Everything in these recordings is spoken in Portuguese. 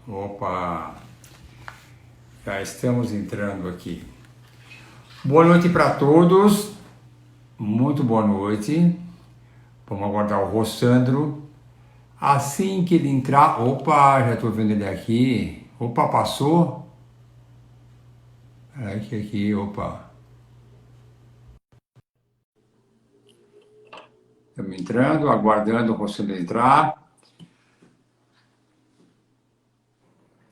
Opa, já estamos entrando aqui. Boa noite para todos, muito boa noite. Vamos aguardar o Rossandro. Assim que ele entrar, opa, já estou vendo ele aqui. Opa, passou? Aqui, opa. Estamos entrando, aguardando o Rossandro entrar.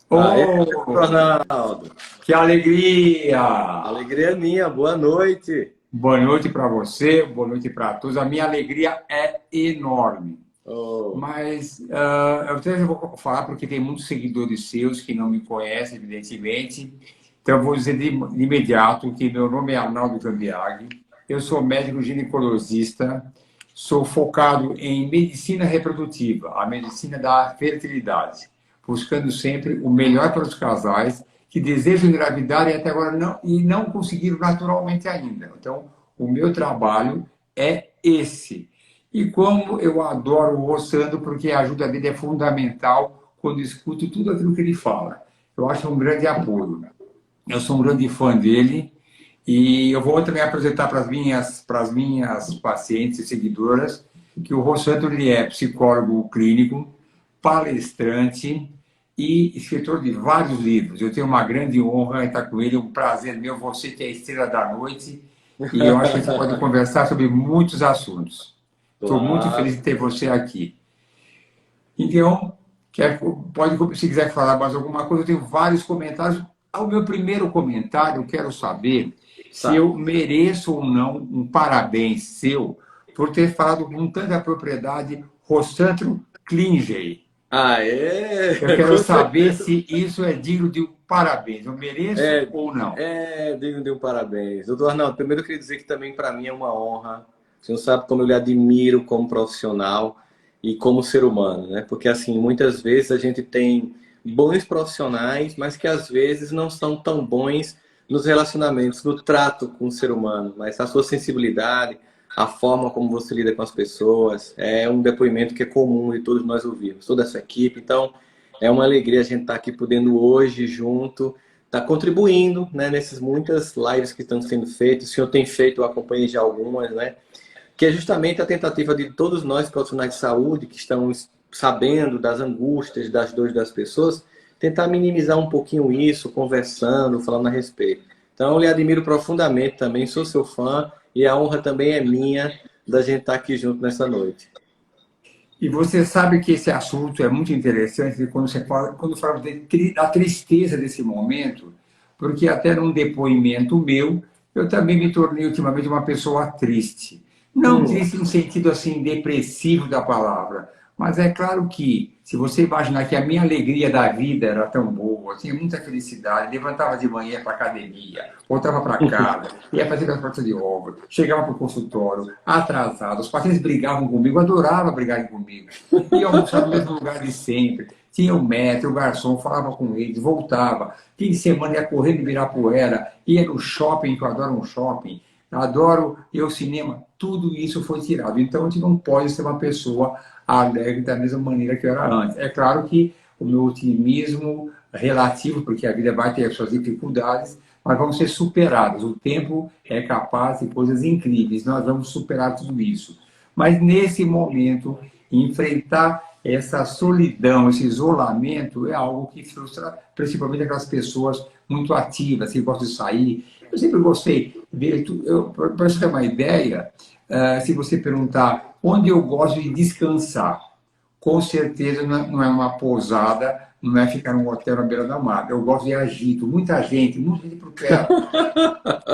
Aê, Oh, Ronaldo. que alegria! Alegria minha, boa noite. Boa noite para você, boa noite para todos. A minha alegria é enorme. Oh, Mas eu até vou falar porque tem muitos seguidores seus que não me conhecem, evidentemente. Então, eu vou dizer de imediato que meu nome é Arnaldo Gambiag, eu sou médico ginecologista, sou focado em medicina reprodutiva, a medicina da fertilidade, buscando sempre o melhor para os casais que desejam engravidar e até agora não conseguiram naturalmente ainda. Então, o meu trabalho é esse. E como eu adoro o Rossandro, porque a ajuda dele é fundamental quando escuto tudo aquilo que ele fala. Eu acho um grande apoio. Eu sou um grande fã dele e eu vou também apresentar para as minhas pacientes e seguidoras que o Rossandro ele é psicólogo clínico, palestrante e escritor de vários livros. Eu tenho uma grande honra em estar com ele, um prazer meu, você que é a estrela da noite, e eu acho que a gente pode conversar sobre muitos assuntos. Estou muito feliz claro. de ter você aqui. Então, pode, se quiser falar mais alguma coisa, eu tenho vários comentários. Ao meu primeiro comentário, eu quero saber se Tá. eu mereço ou não um parabéns seu por ter falado com tanta propriedade Rossandro Klinge. Aê, Eu quero com saber certeza. se isso é digno de um parabéns. Eu mereço É, ou não? digno de um parabéns. Doutor Arnaldo, primeiro eu queria dizer que também para mim é uma honra. O senhor sabe como eu lhe admiro como profissional e como ser humano, né? Porque assim, muitas vezes a gente tem bons profissionais, mas que às vezes não são tão bons nos relacionamentos, no trato com o ser humano. Mas a sua sensibilidade, a forma como você lida com as pessoas, é um depoimento que é comum de todos nós ouvirmos, toda essa equipe. Então, é uma alegria a gente estar aqui podendo hoje junto está contribuindo, né, nessas muitas lives que estão sendo feitas. O senhor tem feito, eu acompanhei já algumas, né, que é justamente a tentativa de todos nós profissionais de saúde que estamos sabendo das angústias, das dores das pessoas, tentar minimizar um pouquinho isso, conversando, falando a respeito. Então, eu lhe admiro profundamente também, sou seu fã e a honra também é minha da gente estar aqui junto nessa noite. E você sabe que esse assunto é muito interessante quando fala da tristeza desse momento, porque até num depoimento meu, eu também me tornei ultimamente uma pessoa triste. Não Hum. triste no sentido assim depressivo da palavra, mas é claro que se você imaginar que a minha alegria da vida era tão boa, eu tinha muita felicidade, levantava de manhã para academia, voltava para casa, ia fazer as portas de obra, chegava para o consultório, atrasado. Os pacientes brigavam comigo, eu adorava brigar comigo. Ia almoçar no mesmo lugar de sempre. Tinha o metro, o garçom, falava com eles, voltava. Fim de semana ia correndo de Ibirapuera, ia no shopping, que eu adoro um shopping, adoro ir ao cinema. Tudo isso foi tirado. Então, a gente não pode ser uma pessoa alegre da mesma maneira que eu era antes. É claro que o meu otimismo relativo, porque a vida vai ter as suas dificuldades, mas vão ser superadas. O tempo é capaz de coisas incríveis, nós vamos superar tudo isso. Mas nesse momento, enfrentar essa solidão, esse isolamento, é algo que frustra principalmente aquelas pessoas muito ativas, que gostam de sair. Eu sempre gostei, para você ter uma ideia, se você perguntar onde eu gosto de descansar, com certeza não é uma pousada, não é ficar num hotel na beira da mar. Eu gosto de agito, muita gente por perto.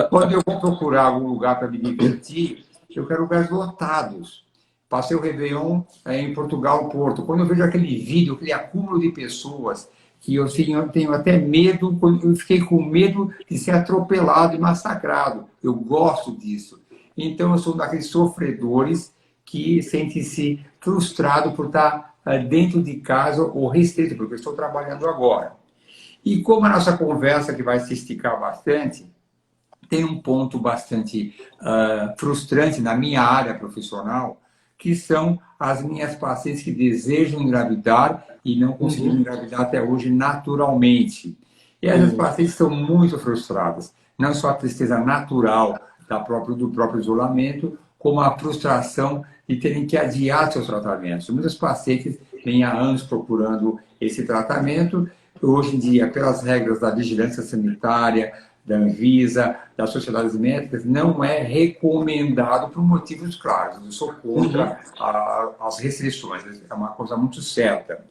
Quando eu vou procurar algum lugar para me divertir, eu quero lugares lotados. Passei o Réveillon em Portugal, Porto. Quando eu vejo aquele vídeo, aquele acúmulo de pessoas, que tenho até medo, eu fiquei com medo de ser atropelado e massacrado. Eu gosto disso. Então, eu sou um daqueles sofredores que sente-se frustrado por estar dentro de casa ou restrito, porque eu estou trabalhando agora. E como a nossa conversa, que vai se esticar bastante, tem um ponto bastante frustrante na minha área profissional, que são as minhas pacientes que desejam engravidar e não conseguiram engravidar até hoje naturalmente. E essas pacientes estão muito frustradas. Não só a tristeza natural do próprio isolamento, como a frustração de terem que adiar seus tratamentos. Muitas pacientes vêm há anos procurando esse tratamento. Hoje em dia, pelas regras da vigilância sanitária, da Anvisa, das sociedades médicas, não é recomendado por motivos claros. Eu sou contra as restrições, é uma coisa muito certa.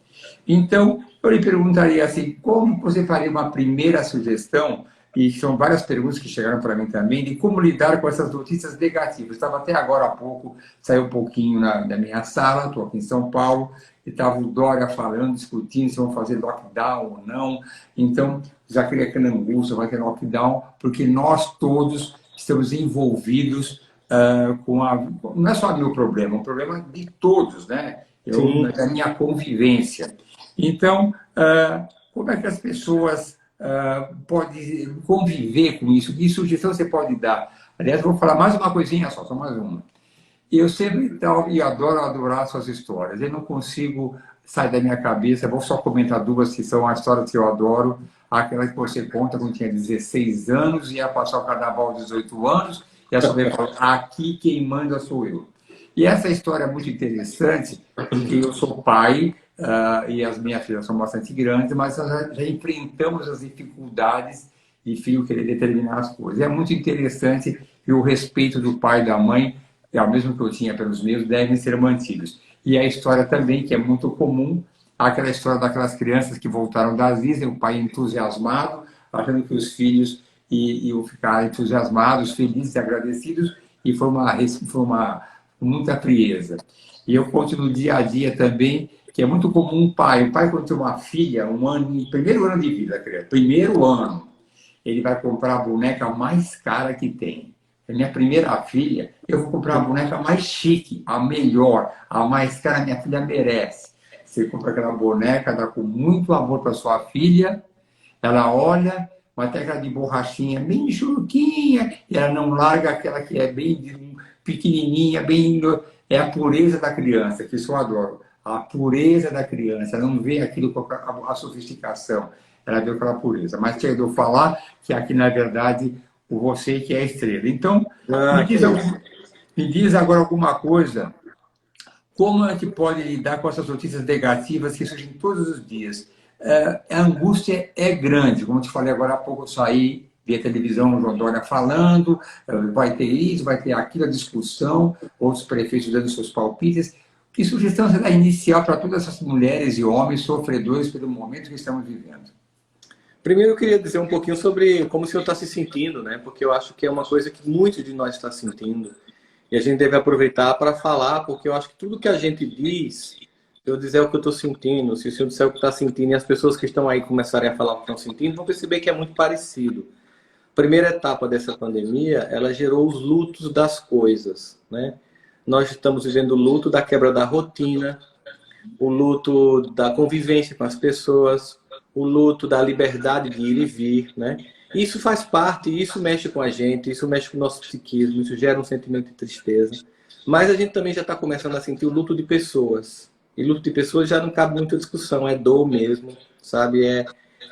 Então, eu lhe perguntaria assim, como você faria uma primeira sugestão, e são várias perguntas que chegaram para mim também, de como lidar com essas notícias negativas. Estava até agora há pouco, saiu um pouquinho da minha sala, estou aqui em São Paulo, e estava o Dória falando, discutindo se vão fazer lockdown ou não. Então, já queria que na angústia vai ter lockdown, porque nós todos estamos envolvidos com a... Não é só meu problema, é um problema de todos, né? Da minha convivência. Então, como é que as pessoas podem conviver com isso? Que sugestão você pode dar? Aliás, eu vou falar mais uma coisinha só mais uma. Eu sempre e adoro adorar suas histórias. Eu não consigo sair da minha cabeça. Vou só comentar duas que são as histórias que eu adoro. Aquela que você conta quando tinha 16 anos, ia passar o carnaval aos 18 anos, e a sua mãe falou, aqui quem manda sou eu. E essa história é muito interessante, porque eu sou pai, e as minhas filhas são bastante grandes, mas nós já enfrentamos as dificuldades de filho querer determinar as coisas. É muito interessante que o respeito do pai e da mãe, é o mesmo que eu tinha pelos meus, devem ser mantidos. E a história também, que é muito comum, aquela história daquelas crianças que voltaram das Disney, o pai entusiasmado, achando que os filhos iam ficar entusiasmados, felizes e agradecidos, e foi uma muita frieza. E eu conto no dia a dia também, que é muito comum o pai quando tem uma filha, primeiro ano de vida, primeiro ano, ele vai comprar a boneca mais cara que tem. A minha primeira filha, eu vou comprar a boneca mais chique, a melhor, a mais cara, minha filha merece. Você compra aquela boneca, dá com muito amor para sua filha, ela olha, vai ter aquela de borrachinha bem churuquinha, e ela não larga aquela que é bem pequenininha, é a pureza da criança, que isso eu adoro. A pureza da criança, ela não vê aquilo com a sofisticação, ela vê aquela pureza. Mas tinha de falar que aqui, na verdade, você que é a estrela. Então, me diz agora alguma coisa, como a gente pode lidar com essas notícias negativas que surgem todos os dias? A angústia é grande, como eu te falei agora há pouco, eu saí, vi a televisão, o João Dória falando, vai ter isso, vai ter aquilo, a discussão, outros prefeitos dando seus palpites. Que sugestão você dá inicial para todas essas mulheres e homens sofredores pelo momento que estamos vivendo? Primeiro eu queria dizer um pouquinho sobre como o senhor está se sentindo, né? Porque eu acho que é uma coisa que muitos de nós está sentindo. E a gente deve aproveitar para falar, porque eu acho que tudo que a gente diz, se eu dizer o que eu estou sentindo, se o senhor disser o que está sentindo, e as pessoas que estão aí começarem a falar o que estão sentindo, vão perceber que é muito parecido. A primeira etapa dessa pandemia, ela gerou os lutos das coisas, né? Nós estamos vivendo o luto da quebra da rotina, o luto da convivência com as pessoas, o luto da liberdade de ir e vir, né? Isso faz parte, isso mexe com a gente, isso mexe com o nosso psiquismo, isso gera um sentimento de tristeza. Mas a gente também já está começando a sentir o luto de pessoas. E luto de pessoas já não cabe muita discussão, é dor mesmo, sabe?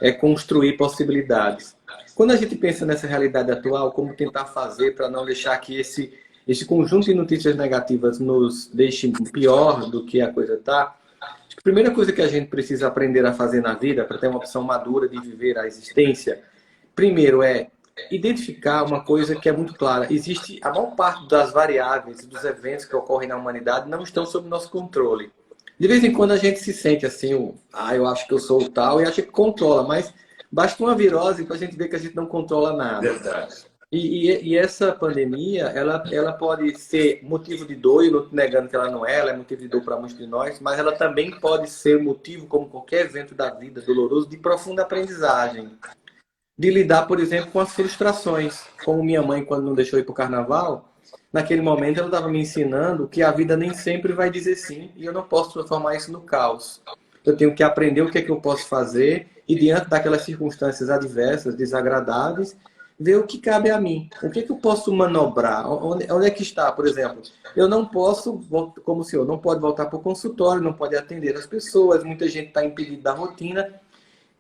É construir possibilidades. Quando a gente pensa nessa realidade atual, como tentar fazer para não deixar que esse conjunto de notícias negativas nos deixe pior do que a coisa está, a primeira coisa que a gente precisa aprender a fazer na vida, para ter uma opção madura de viver a existência, primeiro é identificar uma coisa que é muito clara. Existe a maior parte das variáveis e dos eventos que ocorrem na humanidade não estão sob nosso controle. De vez em quando a gente se sente assim, eu acho que eu sou o tal, e acha que controla, mas basta uma virose para a gente ver que a gente não controla nada. Verdade. E essa pandemia, ela pode ser motivo de dor, e não estou negando que ela é motivo de dor para muitos de nós, mas ela também pode ser motivo, como qualquer evento da vida doloroso, de profunda aprendizagem. De lidar, por exemplo, com as frustrações. Como minha mãe, quando não deixou ir para o carnaval, naquele momento ela estava me ensinando que a vida nem sempre vai dizer sim, e eu não posso transformar isso no caos. Eu tenho que aprender o que é que eu posso fazer, e diante daquelas circunstâncias adversas, desagradáveis, ver o que cabe a mim. O que eu posso manobrar? Onde é que está, por exemplo? Eu não posso, como o senhor, não pode voltar para o consultório, não pode atender as pessoas, muita gente está impedida da rotina.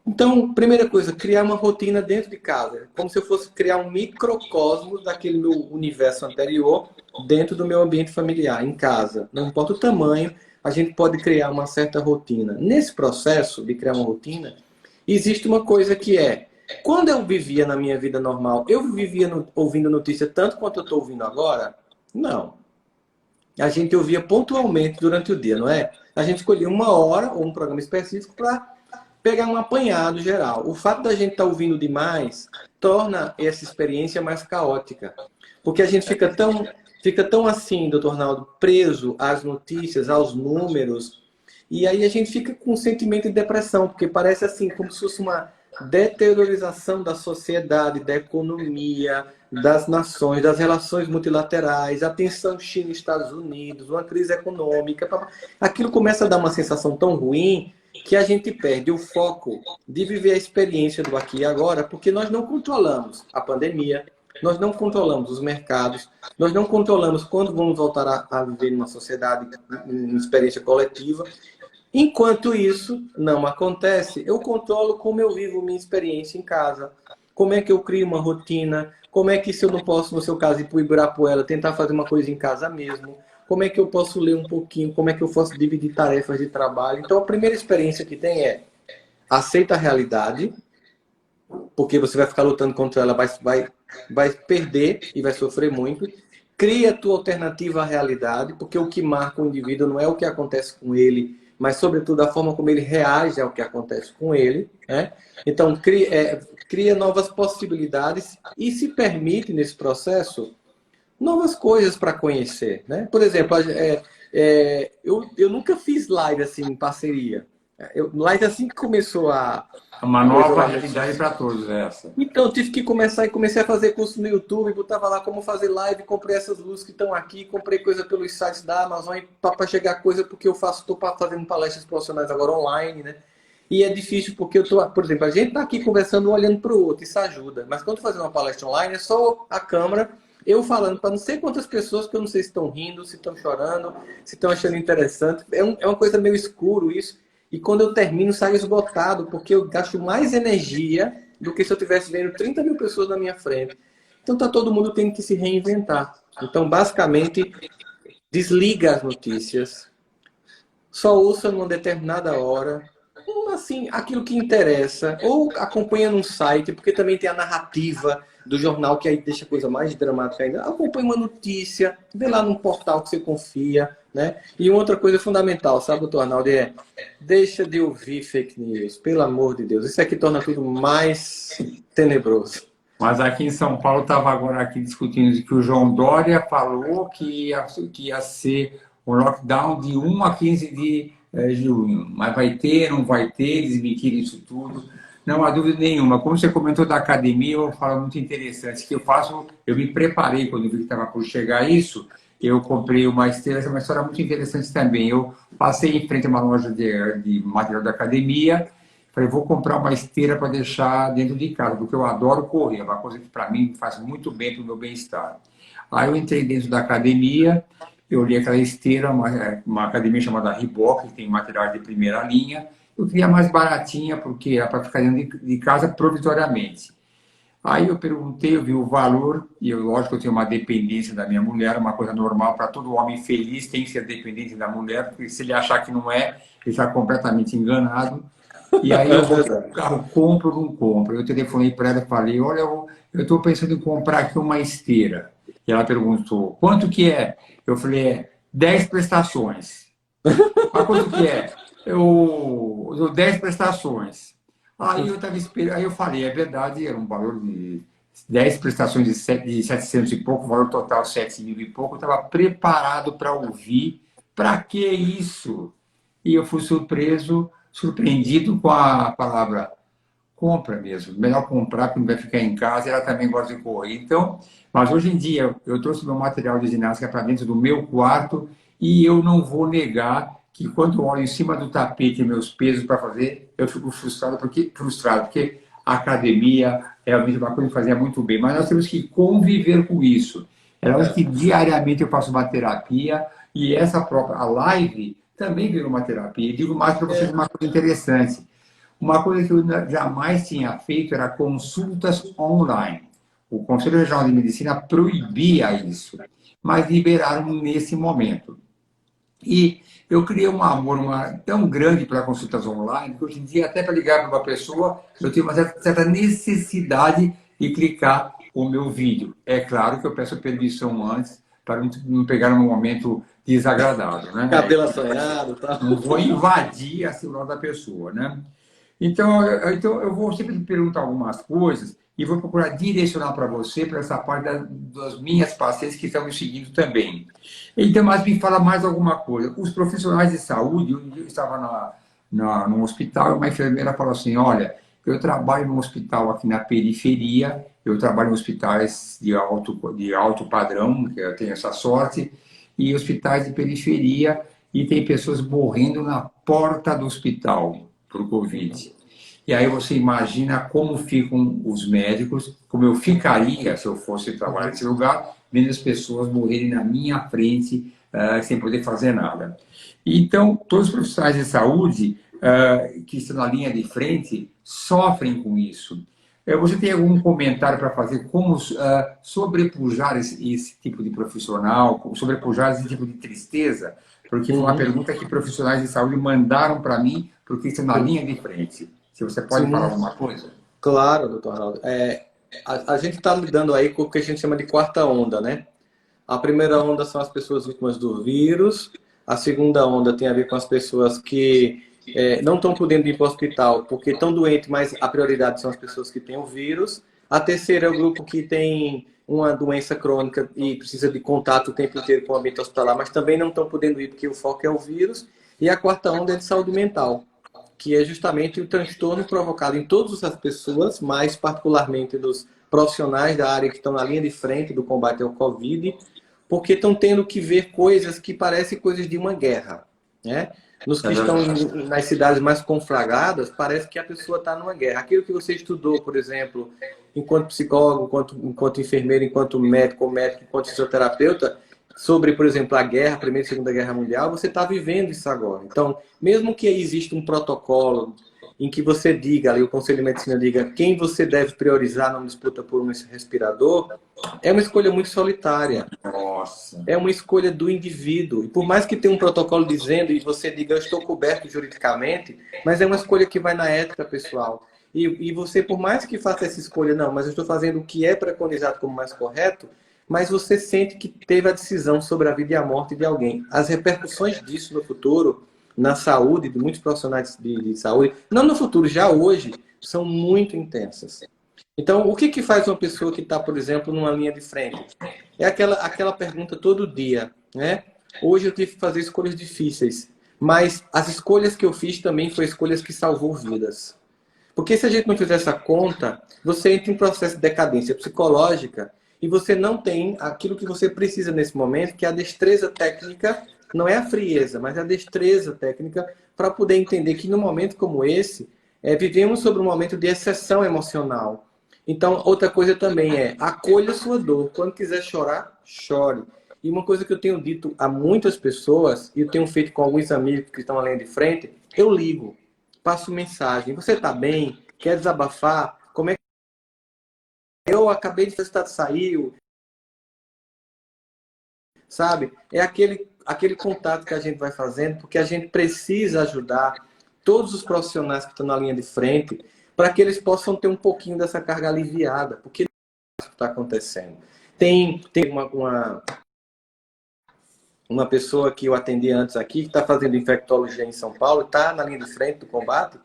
Então, primeira coisa, criar uma rotina dentro de casa. Como se eu fosse criar um microcosmos daquele meu universo anterior dentro do meu ambiente familiar, em casa. Não importa o tamanho, a gente pode criar uma certa rotina. Nesse processo de criar uma rotina, existe uma coisa que é, quando eu vivia na minha vida normal, eu vivia ouvindo notícia tanto quanto eu estou ouvindo agora? Não. A gente ouvia pontualmente durante o dia, não é? A gente escolhia uma hora ou um programa específico para pegar um apanhado geral. O fato da gente estar ouvindo demais torna essa experiência mais caótica. Porque a gente fica tão assim, doutor Arnaldo, preso às notícias, aos números, e aí a gente fica com um sentimento de depressão, porque parece assim, como se fosse uma deteriorização da sociedade, da economia, das nações, das relações multilaterais, a tensão China e Estados Unidos, uma crise econômica. Aquilo começa a dar uma sensação tão ruim que a gente perde o foco de viver a experiência do aqui e agora, porque nós não controlamos a pandemia, nós não controlamos os mercados, nós não controlamos quando vamos voltar a viver numa sociedade, em experiência coletiva. Enquanto isso não acontece, eu controlo como eu vivo minha experiência em casa, como é que eu crio uma rotina, como é que, se eu não posso, no seu caso, ir para o Ibirapuera, tentar fazer uma coisa em casa mesmo, como é que eu posso ler um pouquinho, como é que eu posso dividir tarefas de trabalho. Então, a primeira experiência que tem é aceita a realidade, porque você vai ficar lutando contra ela, vai perder e vai sofrer muito. Cria a tua alternativa à realidade, porque o que marca o indivíduo não é o que acontece com ele, mas, sobretudo, a forma como ele reage ao que acontece com ele, né? Então, cria novas possibilidades e se permite, nesse processo, novas coisas para conhecer, né? Por exemplo, eu nunca fiz live assim em parceria. Live assim que começou Uma nova realidade para todos essa. Então, tive que começar e comecei a fazer curso no YouTube, botava lá como fazer live, comprei essas luzes que estão aqui, comprei coisa pelos sites da Amazon para chegar coisa, porque eu estou fazendo palestras profissionais agora online, né? E é difícil porque por exemplo, a gente está aqui conversando um olhando para o outro, isso ajuda. Mas quando fazendo uma palestra online, é só a câmera, eu falando para não sei quantas pessoas, que eu não sei se estão rindo, se estão chorando, se estão achando interessante. É uma coisa meio escuro isso. E quando eu termino, saio esgotado, porque eu gasto mais energia do que se eu estivesse vendo 30 mil pessoas na minha frente. Então, tá todo mundo tendo que se reinventar. Então, basicamente, desliga as notícias, só ouça numa determinada hora, assim, aquilo que interessa, ou acompanha num site, porque também tem a narrativa do jornal, que aí deixa a coisa mais dramática ainda. Acompanha uma notícia, vê lá num portal que você confia, né? E outra coisa fundamental, sabe, doutor Arnaldo, deixa de ouvir fake news, pelo amor de Deus. Isso aqui torna tudo mais tenebroso. Mas aqui em São Paulo estava agora aqui discutindo que o João Dória falou que ia ser um lockdown de 1 a 15 de junho. Mas vai ter, não vai ter, desmentir isso tudo. Não há dúvida nenhuma. Como você comentou da academia, eu falo muito interessante, que eu me preparei quando vi que estava por chegar isso, eu comprei uma esteira, essa é uma história muito interessante também. Eu passei em frente a uma loja de material da academia, falei, vou comprar uma esteira para deixar dentro de casa, porque eu adoro correr, é uma coisa que para mim faz muito bem para o meu bem-estar. Aí eu entrei dentro da academia, eu olhei aquela esteira, uma academia chamada Reebok, que tem material de primeira linha. Eu queria mais baratinha, porque era para ficar dentro de casa provisoriamente. Aí eu perguntei, eu vi o valor, e lógico que eu tenho uma dependência da minha mulher, uma coisa normal para todo homem feliz, tem que ser dependente da mulher, porque se ele achar que não é, ele está completamente enganado. E aí eu vou no carro, compro ou não compro. Eu telefonei para ela e falei, olha, eu estou pensando em comprar aqui uma esteira. E ela perguntou, quanto que é? Eu falei, 10 prestações. Mas quanto que é? Eu dou 10 prestações. Aí eu estava esperando, aí eu falei, é verdade, era um valor de 10 prestações de 700 e pouco, valor total 7 mil e pouco. Eu estava preparado para ouvir. Para que isso? E eu fui surpreendido com a palavra compra mesmo. Melhor comprar, porque não vai ficar em casa. Ela também gosta de correr. Então, mas hoje em dia, eu trouxe meu material de ginástica para dentro do meu quarto e eu não vou negar que quando eu olho em cima do tapete meus pesos para fazer, eu fico frustrado porque a academia, realmente uma coisa que fazia muito bem, mas nós temos que conviver com isso. É lógico que diariamente eu faço uma terapia e essa própria a live também virou uma terapia. E digo mais para vocês uma coisa interessante. Uma coisa que eu jamais tinha feito era consultas online. O Conselho Regional de Medicina proibia isso, mas liberaram nesse momento. E eu criei um amor tão grande para consultas online, que hoje em dia, até para ligar para uma pessoa, eu tenho uma certa necessidade de clicar o meu vídeo. É claro que eu peço permissão antes, para não pegar um momento desagradável, né? Cabelo assanhado, tá? Não vou invadir a celular da pessoa, né? Então eu vou sempre te perguntar algumas coisas e vou procurar direcionar para você, para essa parte das minhas pacientes que estão me seguindo também. Então, mas me fala mais alguma coisa. Os profissionais de saúde, um dia eu estava num hospital e uma enfermeira falou assim, olha, eu trabalho num hospital aqui na periferia, eu trabalho em hospitais de alto padrão, que eu tenho essa sorte, e hospitais de periferia, e tem pessoas morrendo na porta do hospital por Covid. E aí você imagina como ficam os médicos, como eu ficaria se eu fosse trabalhar nesse lugar, vendo as pessoas morrerem na minha frente, sem poder fazer nada. Então, todos os profissionais de saúde que estão na linha de frente sofrem com isso. Você tem algum comentário para fazer como sobrepujar esse tipo de profissional, como sobrepujar esse tipo de tristeza? Porque foi uma pergunta que profissionais de saúde mandaram para mim, porque estão na linha de frente. Se você pode falar alguma coisa. Claro, doutor Arnaldo. A gente está lidando aí com o que a gente chama de quarta onda, né? A primeira onda são as pessoas vítimas do vírus. A segunda onda tem a ver com as pessoas que não estão podendo ir para o hospital porque estão doentes, mas a prioridade são as pessoas que têm o vírus. A terceira é o grupo que tem uma doença crônica e precisa de contato o tempo inteiro com o ambiente hospitalar, mas também não estão podendo ir porque o foco é o vírus. E a quarta onda é de saúde mental, que é justamente o transtorno provocado em todas as pessoas, mais particularmente dos profissionais da área que estão na linha de frente do combate ao Covid, porque estão tendo que ver coisas que parecem coisas de uma guerra, né? Nos que estão nas cidades mais conflagradas, parece que a pessoa está numa guerra. Aquilo que você estudou, por exemplo, enquanto psicólogo, enquanto enfermeiro, enquanto médico, enquanto fisioterapeuta, sobre, por exemplo, a guerra, a Primeira e Segunda Guerra Mundial, você está vivendo isso agora. Então, mesmo que exista um protocolo em que você diga, ali o Conselho de Medicina diga quem você deve priorizar numa disputa por um respirador, é uma escolha muito solitária. Nossa. É uma escolha do indivíduo. E por mais que tenha um protocolo dizendo e você diga eu estou coberto juridicamente, mas é uma escolha que vai na ética pessoal. E você, por mais que faça essa escolha, não, mas eu estou fazendo o que é preconizado como mais correto, mas você sente que teve a decisão sobre a vida e a morte de alguém. As repercussões disso no futuro, na saúde de muitos profissionais de saúde, não no futuro, já hoje, são muito intensas. Então, o que faz uma pessoa que está, por exemplo, numa linha de frente? É aquela pergunta todo dia, né? Hoje eu tive que fazer escolhas difíceis, mas as escolhas que eu fiz também foram escolhas que salvou vidas. Porque se a gente não fizer essa conta, você entra em um processo de decadência psicológica e você não tem aquilo que você precisa nesse momento, que é a destreza técnica, não é a frieza, mas a destreza técnica para poder entender que num momento como esse, vivemos sobre um momento de exceção emocional. Então, outra coisa também é, acolha sua dor. Quando quiser chorar, chore. E uma coisa que eu tenho dito a muitas pessoas, e eu tenho feito com alguns amigos que estão além de frente, eu ligo, passo mensagem. Você está bem? Quer desabafar? Como é que eu acabei de testar, saiu? Sabe? É aquele contato que a gente vai fazendo, porque a gente precisa ajudar todos os profissionais que estão na linha de frente, para que eles possam ter um pouquinho dessa carga aliviada, porque não é isso que está acontecendo. Tem uma pessoa que eu atendi antes aqui, que está fazendo infectologia em São Paulo, está na linha de frente do combate,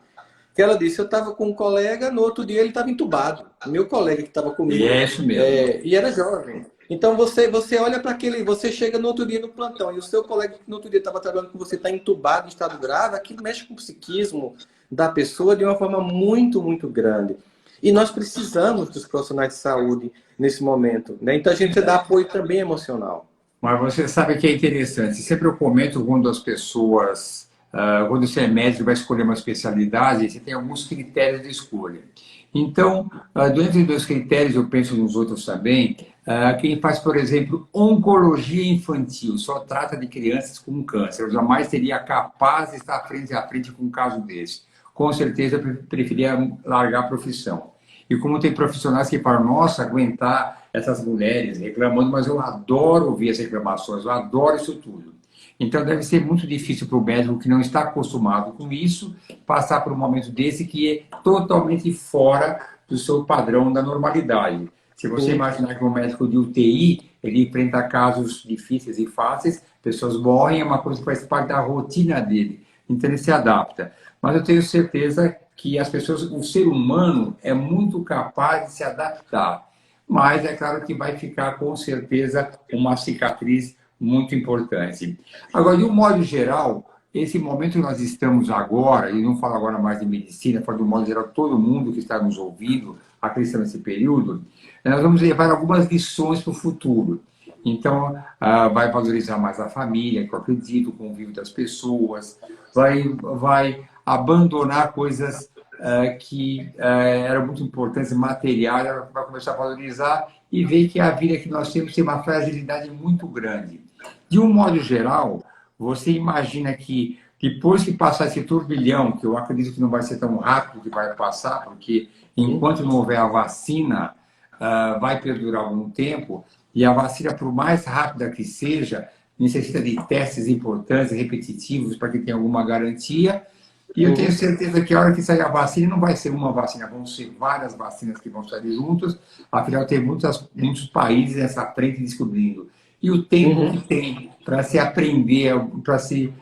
que ela disse, eu estava com um colega, no outro dia ele estava entubado. Meu colega que estava comigo. É isso mesmo. E era jovem. Então você olha para aquele, você chega no outro dia no plantão, e o seu colega que no outro dia estava trabalhando com você está entubado em estado grave, aquilo mexe com o psiquismo da pessoa de uma forma muito, muito grande. E nós precisamos dos profissionais de saúde nesse momento, né? Então a gente precisa dar apoio também emocional. Mas você sabe que é interessante. Sempre eu comento quando as pessoas, quando você é médico e vai escolher uma especialidade, você tem alguns critérios de escolha. Então, dentro dos meus critérios, eu penso nos outros também. Quem faz, por exemplo, oncologia infantil, só trata de crianças com câncer. Eu jamais seria capaz de estar frente a frente com um caso desse. Com certeza, eu preferia largar a profissão. E como tem profissionais que falam, nossa, aguentar essas mulheres reclamando, mas eu adoro ouvir as reclamações, eu adoro isso tudo. Então, deve ser muito difícil para o médico que não está acostumado com isso passar por um momento desse que é totalmente fora do seu padrão da normalidade. Se você Sim. imaginar que um médico de UTI, ele enfrenta casos difíceis e fáceis, pessoas morrem, é uma coisa que faz parte da rotina dele. Então, ele se adapta. Mas eu tenho certeza que as pessoas, o ser humano é muito capaz de se adaptar. Mas é claro que vai ficar, com certeza, uma cicatriz muito importante. Agora, de um modo geral, esse momento que nós estamos agora, e não falo agora mais de medicina, falo de um modo geral, todo mundo que está nos ouvindo, acredita nesse período, nós vamos levar algumas lições para o futuro. Então, vai valorizar mais a família, que eu acredito, o convívio das pessoas, vai abandonar coisas que eram muito importantes, materiais, vai começar a valorizar e ver que a vida que nós temos tem uma fragilidade muito grande. De um modo geral, você imagina que depois que passar esse turbilhão, que eu acredito que não vai ser tão rápido que vai passar, porque enquanto não houver a vacina, vai perdurar algum tempo, e a vacina, por mais rápida que seja, necessita de testes importantes, repetitivos, para que tenha alguma garantia. E eu tenho certeza que a hora que sair a vacina, não vai ser uma vacina, vão ser várias vacinas que vão sair juntas, afinal, tem muitos países nessa frente descobrindo. E o tempo que Uhum. tem para se aprender, para se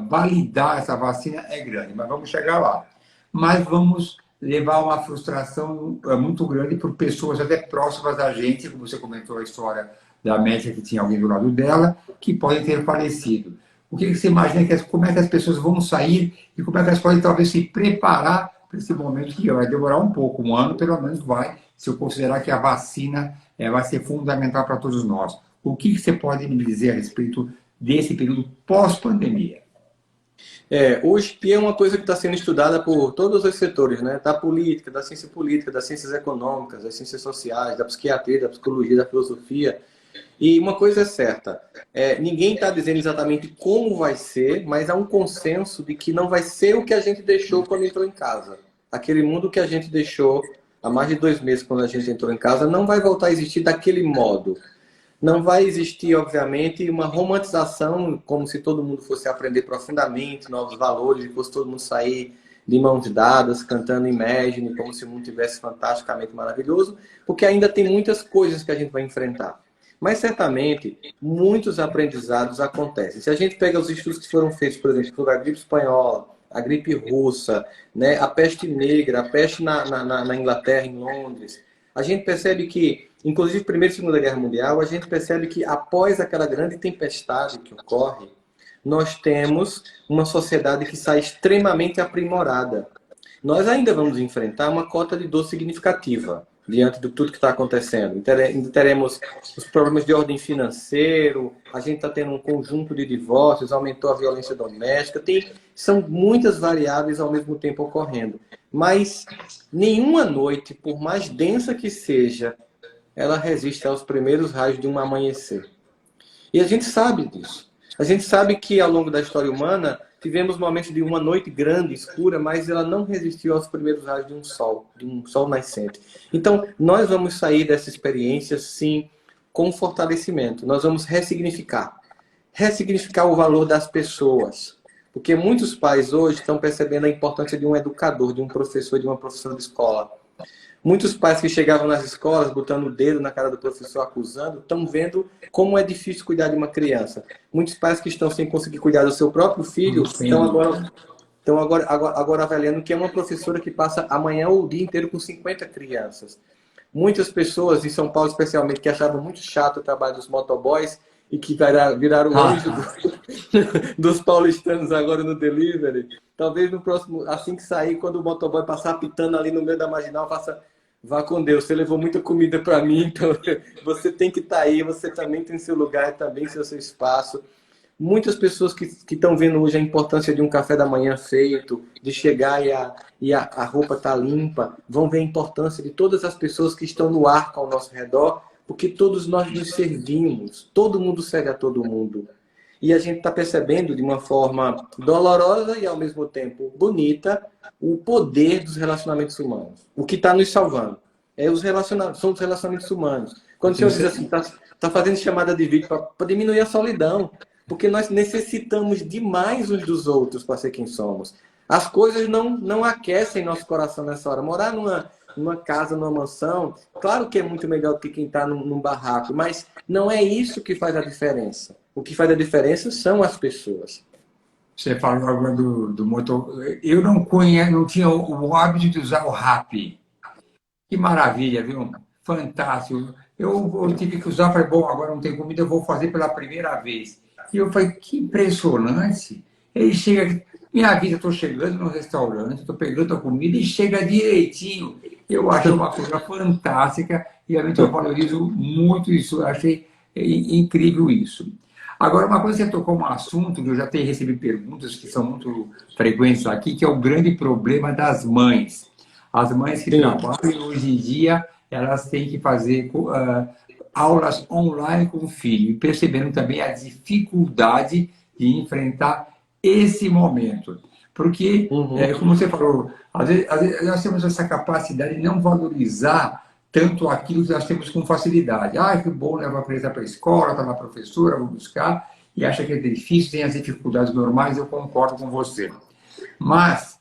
validar essa vacina é grande, mas vamos chegar lá. Mas vamos levar uma frustração muito grande por pessoas até próximas da gente, como você comentou a história da médica que tinha alguém do lado dela, que podem ter falecido. O que você imagina, como é que as pessoas vão sair e como é que elas podem talvez se preparar para esse momento que vai demorar um pouco, um ano pelo menos vai, se eu considerar que a vacina vai ser fundamental para todos nós. O que você pode me dizer a respeito desse período pós-pandemia? Hoje é uma coisa que está sendo estudada por todos os setores, né? Da política, da ciência política, das ciências econômicas, das ciências sociais, da psiquiatria, da psicologia, da filosofia. E uma coisa é certa, ninguém está dizendo exatamente como vai ser, mas há um consenso de que não vai ser o que a gente deixou quando entrou em casa. Aquele mundo que a gente deixou há mais de 2 meses quando a gente entrou em casa não vai voltar a existir daquele modo. Não vai existir, obviamente, uma romantização, como se todo mundo fosse aprender profundamente novos valores, e fosse todo mundo sair de mãos dadas, cantando Imagine, como se o mundo tivesse fantasticamente maravilhoso, porque ainda tem muitas coisas que a gente vai enfrentar. Mas, certamente, muitos aprendizados acontecem. Se a gente pega os estudos que foram feitos, por exemplo, sobre a gripe espanhola, a gripe russa, né, a peste negra, a peste na Inglaterra, em Londres, a gente percebe que, inclusive, Primeira e Segunda Guerra Mundial, a gente percebe que, após aquela grande tempestade que ocorre, nós temos uma sociedade que sai extremamente aprimorada. Nós ainda vamos enfrentar uma cota de dor significativa diante de tudo que está acontecendo. Teremos os problemas de ordem financeira, a gente está tendo um conjunto de divórcios, aumentou a violência doméstica, são muitas variáveis ao mesmo tempo ocorrendo. Mas nenhuma noite, por mais densa que seja, ela resiste aos primeiros raios de um amanhecer. E a gente sabe disso. A gente sabe que ao longo da história humana tivemos momentos de uma noite grande, escura, mas ela não resistiu aos primeiros raios de um sol nascente. Então, nós vamos sair dessa experiência, sim, com fortalecimento. Nós vamos ressignificar o valor das pessoas. Porque muitos pais hoje estão percebendo a importância de um educador, de um professor, de uma professora de escola. Muitos pais que chegavam nas escolas, botando o dedo na cara do professor, acusando, estão vendo como é difícil cuidar de uma criança. Muitos pais que estão sem conseguir cuidar do seu próprio filho, estão agora avaliando que é uma professora que passa amanhã ou o dia inteiro com 50 crianças. Muitas pessoas, em São Paulo especialmente, que achavam muito chato o trabalho dos motoboys e que viraram o anjo dos paulistanos agora no delivery. Talvez no próximo, assim que sair, quando o motoboy passar pitando ali no meio da marginal, faça: vá com Deus, você levou muita comida para mim, então você tem que estar aí, você também tem seu lugar, também seu espaço. Muitas pessoas que estão vendo hoje a importância de um café da manhã feito, de chegar e a roupa tá limpa, vão ver a importância de todas as pessoas que estão no arco ao nosso redor, porque todos nós nos servimos, todo mundo serve a todo mundo. E a gente está percebendo de uma forma dolorosa e ao mesmo tempo bonita o poder dos relacionamentos humanos. O que está nos salvando são os relacionamentos humanos. Quando o senhor diz assim, está fazendo chamada de vídeo para diminuir a solidão, porque nós necessitamos demais uns dos outros para ser quem somos. As coisas não aquecem nosso coração nessa hora. Morar numa casa, numa mansão, claro que é muito melhor do que quem está num barraco, mas não é isso que faz a diferença. O que faz a diferença são as pessoas. Você falou agora do motor. Eu não tinha o hábito de usar o rap. Que maravilha, viu? Fantástico. Eu tive que usar, falei, bom, agora não tem comida, eu vou fazer pela primeira vez. E eu falei, que impressionante. Ele chega, minha vida, estou chegando no restaurante, estou pegando a comida e chega direitinho. Eu achei uma coisa fantástica e realmente eu valorizo muito isso, eu achei incrível isso. Agora, uma coisa que você tocou um assunto, que eu já tenho recebido perguntas que são muito frequentes aqui, que é o grande problema das mães. As mães que Sim. trabalham hoje em dia, elas têm que fazer aulas online com o filho, e percebendo também a dificuldade de enfrentar esse momento. Porque, como você falou, às vezes nós temos essa capacidade de não valorizar tanto aquilo que nós temos com facilidade. Ah, que bom levar a criança para a escola, está na professora, vou buscar, e acha que é difícil, tem as dificuldades normais, eu concordo com você. Mas,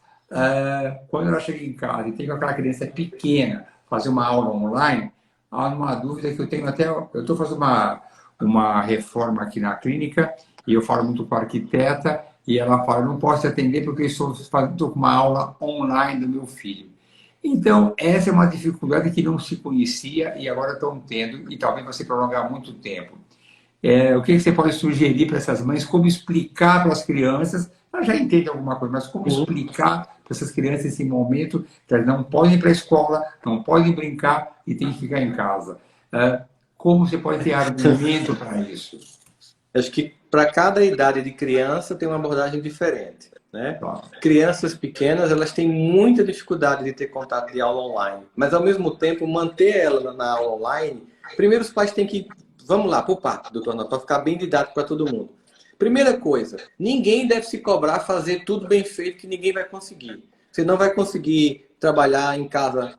quando ela chega em casa e tem com aquela criança pequena fazer uma aula online, há uma dúvida que eu tenho até... Eu estou fazendo uma reforma aqui na clínica e eu falo muito com a arquiteta e ela fala, não posso te atender porque estou com uma aula online do meu filho. Então, essa é uma dificuldade que não se conhecia e agora estão tendo e talvez vai se prolongar muito tempo. O que você pode sugerir para essas mães? Como explicar para as crianças? Elas já entendem alguma coisa, mas como explicar para essas crianças esse momento que elas não podem ir para a escola, não podem brincar e têm que ficar em casa? Como você pode ter argumento para isso? Acho que para cada idade de criança tem uma abordagem diferente, né? Claro. Crianças pequenas, elas têm muita dificuldade de ter contato de aula online, mas ao mesmo tempo manter ela na aula online, primeiro os pais têm que, vamos lá, por parte, doutor, para ficar bem didático para todo mundo. Primeira coisa, ninguém deve se cobrar fazer tudo bem feito que ninguém vai conseguir. Você não vai conseguir trabalhar em casa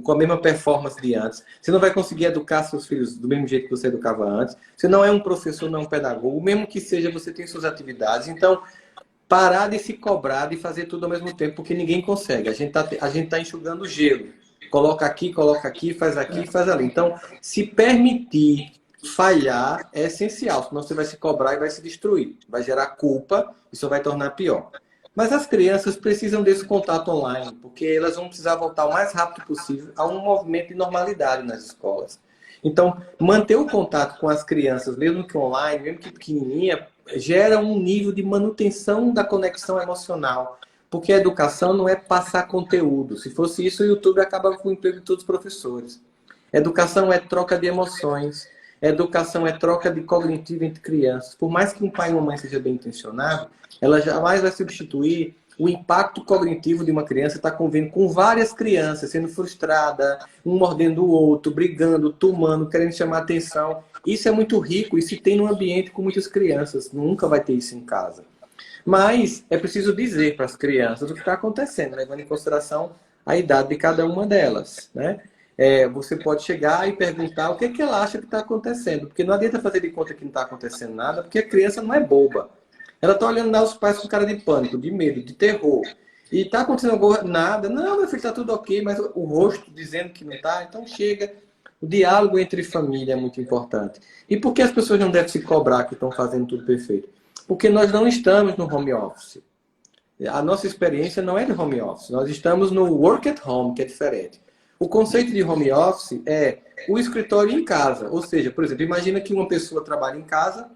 com a mesma performance de antes. Você não vai conseguir educar seus filhos do mesmo jeito que você educava antes. Você não é um professor, não é um pedagogo. Mesmo que seja, você tem suas atividades. Então, parar de se cobrar de fazer tudo ao mesmo tempo, porque ninguém consegue. A gente tá enxugando gelo. Coloca aqui, faz aqui, faz ali. Então, se permitir falhar é essencial, senão você vai se cobrar e vai se destruir. Vai gerar culpa e só vai tornar pior. Mas as crianças precisam desse contato online, porque elas vão precisar voltar o mais rápido possível a um movimento de normalidade nas escolas. Então, manter o contato com as crianças, mesmo que online, mesmo que pequenininha, gera um nível de manutenção da conexão emocional. Porque a educação não é passar conteúdo. Se fosse isso, o YouTube acaba com o emprego de todos os professores. Educação é troca de emoções. Educação é troca de cognitivo entre crianças. Por mais que um pai e uma mãe seja bem intencionado, ela jamais vai substituir o impacto cognitivo de uma criança estar convivendo com várias crianças, sendo frustrada, um mordendo o outro, brigando, tomando, querendo chamar atenção. Isso é muito rico e se tem num ambiente com muitas crianças. Nunca vai ter isso em casa. Mas é preciso dizer para as crianças o que está acontecendo, levando em consideração a idade de cada uma delas, né? Você pode chegar e perguntar o que é que ela acha que está acontecendo. Porque não adianta fazer de conta que não está acontecendo nada, porque a criança não é boba. Ela está olhando lá os pais com cara de pânico, de medo, de terror. E está acontecendo nada. Não, meu filho, está tudo ok, mas o rosto dizendo que não está. Então chega. O diálogo entre família é muito importante. E por que as pessoas não devem se cobrar que estão fazendo tudo perfeito? Porque nós não estamos no home office. A nossa experiência não é de home office. Nós estamos no work at home, que é diferente. O conceito de home office é o escritório em casa. Ou seja, por exemplo, imagina que uma pessoa trabalha em casa,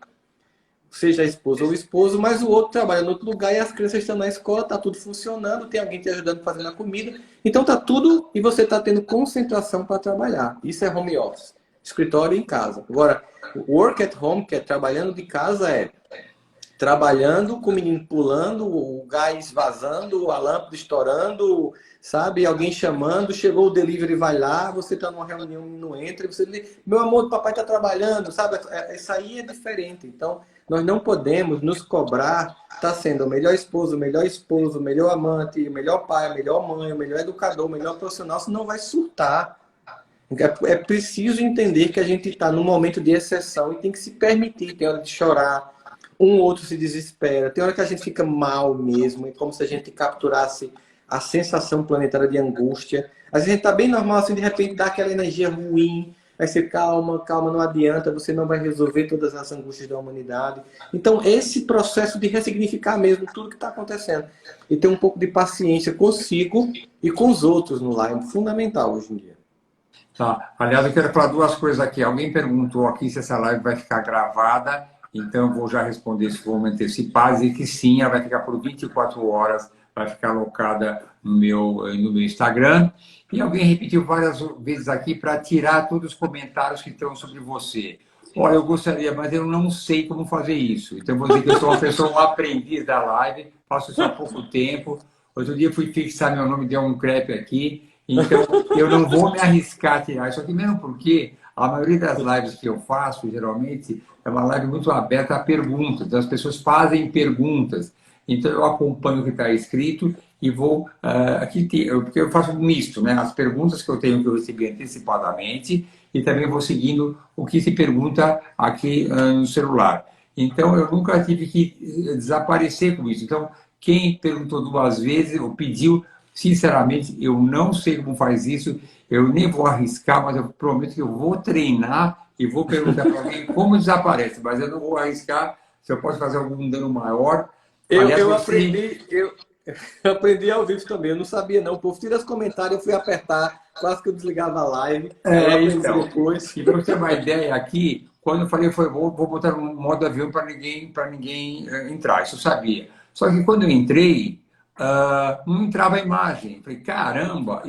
seja a esposa ou o esposo, mas o outro trabalha em outro lugar e as crianças estão na escola, está tudo funcionando, tem alguém te ajudando fazendo a comida. Então está tudo e você está tendo concentração para trabalhar. Isso é home office. Escritório em casa. Agora, work at home, que é trabalhando de casa, trabalhando, com o menino pulando, o gás vazando, a lâmpada estourando, sabe? Alguém chamando, chegou o delivery, vai lá, você está numa reunião e não entra, e você diz, meu amor, o papai está trabalhando, sabe? Isso aí é diferente. Então, nós não podemos nos cobrar, tá sendo o melhor esposo, o melhor amante, o melhor pai, a melhor mãe, o melhor educador, o melhor profissional, senão vai surtar. É preciso entender que a gente está num momento de exceção e tem que se permitir. Tem hora de chorar, um outro se desespera, tem hora que a gente fica mal mesmo, é como se a gente capturasse a sensação planetária de angústia. Às vezes a gente está bem normal, assim, de repente dá aquela energia ruim, aí você calma, calma, não adianta, você não vai resolver todas as angústias da humanidade. Então, esse processo de ressignificar mesmo tudo que está acontecendo e ter um pouco de paciência consigo e com os outros no lar, é fundamental hoje em dia. Tá. Aliás, eu quero falar duas coisas aqui. Alguém perguntou aqui se essa live vai ficar gravada, então eu vou já responder se for me antecipar, dizer que sim, ela vai ficar por 24 horas, vai ficar alocada no meu Instagram. E alguém repetiu várias vezes aqui para tirar todos os comentários que estão sobre você. Olha, eu gostaria, mas eu não sei como fazer isso. Então, eu vou dizer que eu sou uma pessoa, um aprendiz da live, faço isso há pouco tempo. Outro dia fui fixar meu nome, deu um crepe aqui. Então, eu não vou me arriscar a tirar isso aqui, mesmo porque a maioria das lives que eu faço, geralmente, é uma live muito aberta a perguntas. Então, as pessoas fazem perguntas. Então, eu acompanho o que está escrito e vou... porque eu faço um misto, né? As perguntas que eu tenho que eu recebi antecipadamente e também vou seguindo o que se pergunta aqui no celular. Então, eu nunca tive que desaparecer com isso. Então, quem perguntou duas vezes ou pediu... Sinceramente, eu não sei como faz isso, eu nem vou arriscar, mas eu prometo que eu vou treinar e vou perguntar para alguém como desaparece, mas eu não vou arriscar se eu posso fazer algum dano maior. Aliás, Eu aprendi ao vivo também, eu não sabia não. O povo tira os comentários, eu fui apertar, quase que eu desligava a live. Então, depois. E para você ter uma ideia aqui, quando eu falei, vou botar um modo avião para ninguém entrar, isso eu sabia. Só que quando eu entrei, não entrava a imagem. Falei, caramba!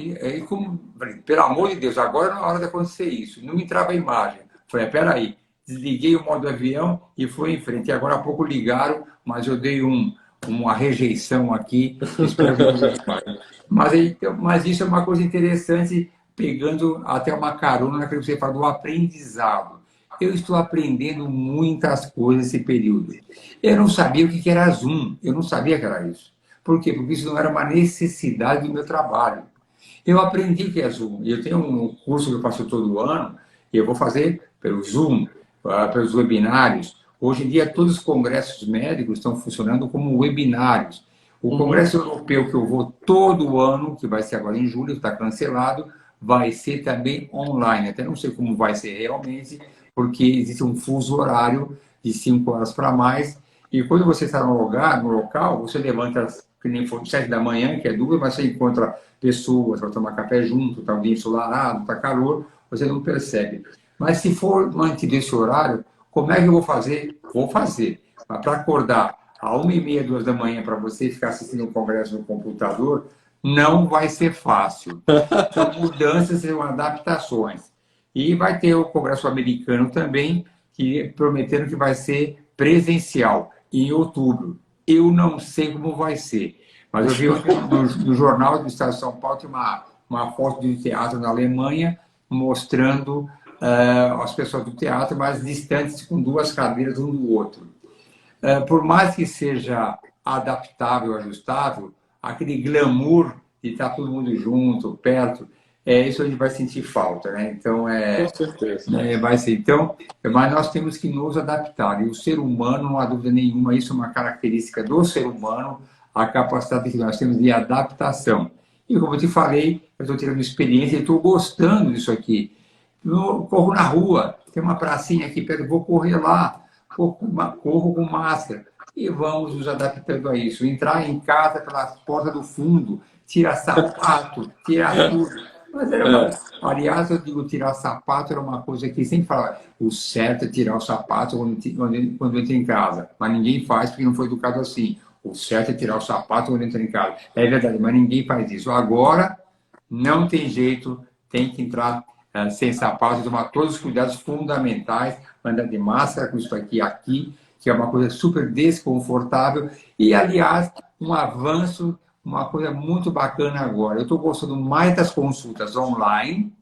Falei, pelo amor de Deus, agora não é hora de acontecer isso. Não entrava a imagem. Falei, peraí. Desliguei o modo avião e fui em frente. E agora há pouco ligaram, mas eu dei uma rejeição aqui. Espero que mas isso é uma coisa interessante, pegando até uma carona naquilo que você fala do aprendizado. Eu estou aprendendo muitas coisas nesse período. Eu não sabia o que era Zoom. Eu não sabia que era isso. Por quê? Porque isso não era uma necessidade do meu trabalho. Eu aprendi que é Zoom. Eu tenho um curso que eu faço todo ano, e eu vou fazer pelo Zoom, pelos webinários. Hoje em dia, todos os congressos médicos estão funcionando como webinários. O Congresso Europeu, que eu vou todo ano, que vai ser agora em julho, está cancelado, vai ser também online. Até não sei como vai ser realmente, porque existe um fuso horário de 5 horas para mais. E quando você está no local, você levanta que nem for 7 da manhã, que é duro, mas você encontra pessoas para tomar café junto, está alguém ensolarado, está calor, você não percebe. Mas se for mantido esse horário, como é que eu vou fazer? Vou fazer. Mas para acordar à 1h30, 2 da manhã, para você ficar assistindo o congresso no computador, não vai ser fácil. São mudanças, são adaptações. E vai ter o congresso americano também, que prometendo que vai ser presencial, em outubro. Eu não sei como vai ser. Mas eu vi no jornal do Estado de São Paulo, tem uma foto de um teatro na Alemanha, mostrando as pessoas do teatro, mas distantes, com 2 cadeiras um do outro. Por mais que seja adaptável, ajustável, aquele glamour de estar todo mundo junto, perto, isso a gente vai sentir falta, né? Então, com certeza. Vai ser. Então, mas nós temos que nos adaptar. E o ser humano, não há dúvida nenhuma, isso é uma característica do ser humano, a capacidade que nós temos de adaptação. E como eu te falei, eu estou tirando experiência e estou gostando disso aqui. Eu corro na rua, tem uma pracinha aqui perto, vou correr lá, corro com máscara. E vamos nos adaptando a isso. Entrar em casa pela porta do fundo, tirar sapato, tirar tudo. Mas aliás, eu digo, tirar sapato era uma coisa que sempre falava, o certo é tirar o sapato quando entra em casa. Mas ninguém faz porque não foi educado assim. O certo é tirar o sapato quando entra em casa. É verdade, mas ninguém faz isso. Agora, não tem jeito, tem que entrar sem sapato, tomar todos os cuidados fundamentais, andar de máscara com isso aqui, que é uma coisa super desconfortável. E, aliás, um avanço, uma coisa muito bacana agora. Eu estou gostando mais das consultas online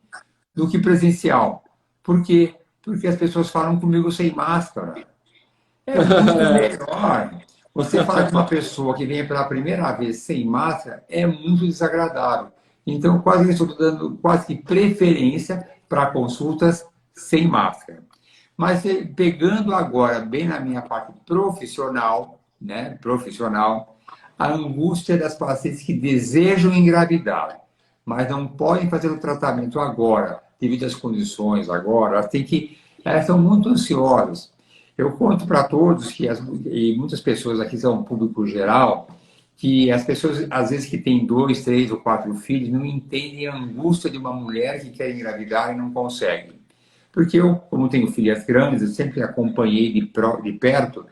do que presencial. Por quê? Porque as pessoas falam comigo sem máscara. É muito melhor. Você falar com uma pessoa que vem pela primeira vez sem máscara é muito desagradável. Então, quase que estou dando quase que preferência para consultas sem máscara. Mas pegando agora bem na minha parte profissional, né, profissional, a angústia das pacientes que desejam engravidar, mas não podem fazer o tratamento agora, devido às condições agora, elas estão muito ansiosas. Eu conto para todos que e muitas pessoas aqui são um público geral, que as pessoas, às vezes, que têm 2, 3 ou 4 filhos, não entendem a angústia de uma mulher que quer engravidar e não consegue. Porque eu, como tenho filhas grandes, eu sempre acompanhei de perto.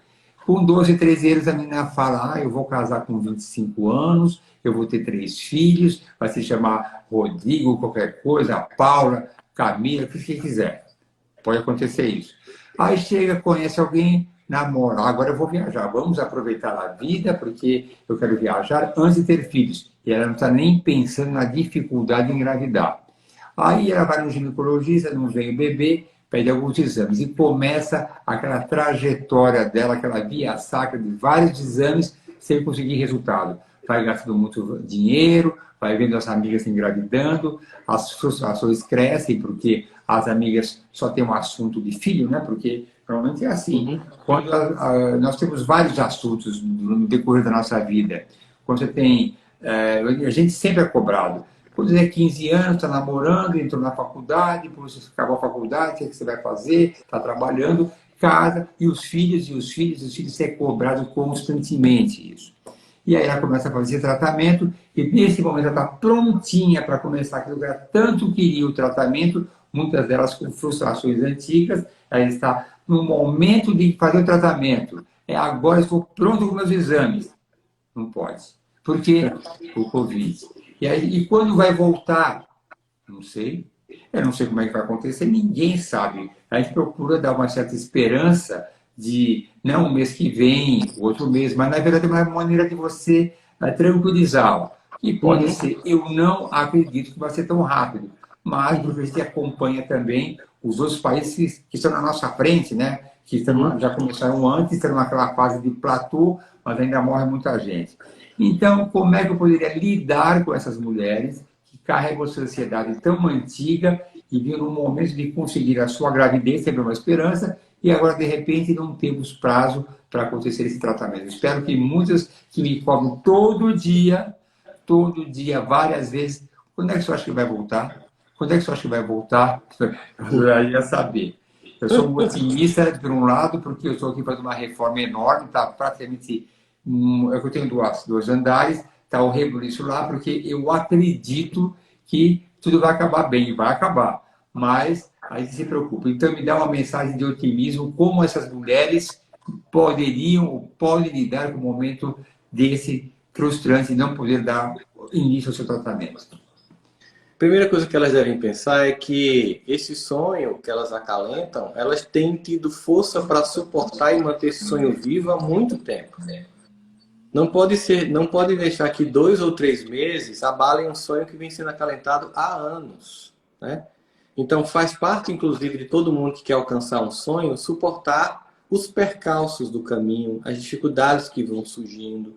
Com 12, 13 anos, a menina fala, eu vou casar com 25 anos, eu vou ter 3 filhos, vai se chamar Rodrigo, qualquer coisa, Paula, Camila, o que você quiser. Pode acontecer isso. Aí chega, conhece alguém, namora. Agora eu vou viajar, vamos aproveitar a vida, porque eu quero viajar antes de ter filhos. E ela não está nem pensando na dificuldade de engravidar. Aí ela vai no ginecologista, não vem o bebê, pede alguns exames e começa aquela trajetória dela, aquela via sacra de vários exames sem conseguir resultado. Vai gastando muito dinheiro, vai vendo as amigas engravidando, as frustrações crescem porque as amigas só têm um assunto de filho, né? Porque normalmente é assim. Quando nós temos vários assuntos no decorrer da nossa vida. Quando você tem... a gente sempre é cobrado. Quando você tem 15 anos, está namorando, entrou na faculdade, depois você acabou a faculdade, o que você vai fazer? Está trabalhando, casa, e os filhos, você é cobrado constantemente isso. E aí ela começa a fazer tratamento, e nesse momento ela está prontinha para começar aquilo que ela tanto queria o tratamento, muitas delas com frustrações antigas, ela está no momento de fazer o tratamento. Agora estou pronto com meus exames. Não pode. Por quê? O Covid. E quando vai voltar? Não sei. Eu não sei como é que vai acontecer, ninguém sabe. A gente procura dar uma certa esperança de, não, o mês que vem, o outro mês, mas na verdade é uma maneira de você tranquilizá-la. E pode ser, eu não acredito que vai ser tão rápido, mas porque a gente acompanha também os outros países que estão na nossa frente, né? Que estão, já começaram antes, estão naquela fase de platô, mas ainda morre muita gente. Então, como é que eu poderia lidar com essas mulheres que carregam essa ansiedade tão antiga e viram um momento de conseguir a sua gravidez, sempre uma esperança, e agora, de repente, não temos prazo para acontecer esse tratamento. Espero que muitas que me cobram todo dia, várias vezes, quando é que você acha que vai voltar? Quando é que você acha que vai voltar? Eu ia saber. Eu sou um otimista, por um lado, porque eu estou aqui fazendo uma reforma enorme, está praticamente... Eu tenho dois andares, está o rebuliço lá, porque eu acredito que tudo vai acabar bem, vai acabar. Mas a gente se preocupa. Então, me dá uma mensagem de otimismo, como essas mulheres podem lidar com um momento desse frustrante e não poder dar início ao seu tratamento. Primeira coisa que elas devem pensar é que esse sonho que elas acalentam, elas têm tido força para suportar e manter esse sonho vivo há muito tempo. Não pode deixar que 2 ou 3 meses abalem um sonho que vem sendo acalentado há anos, né? Então faz parte, inclusive, de todo mundo que quer alcançar um sonho, suportar os percalços do caminho, as dificuldades que vão surgindo.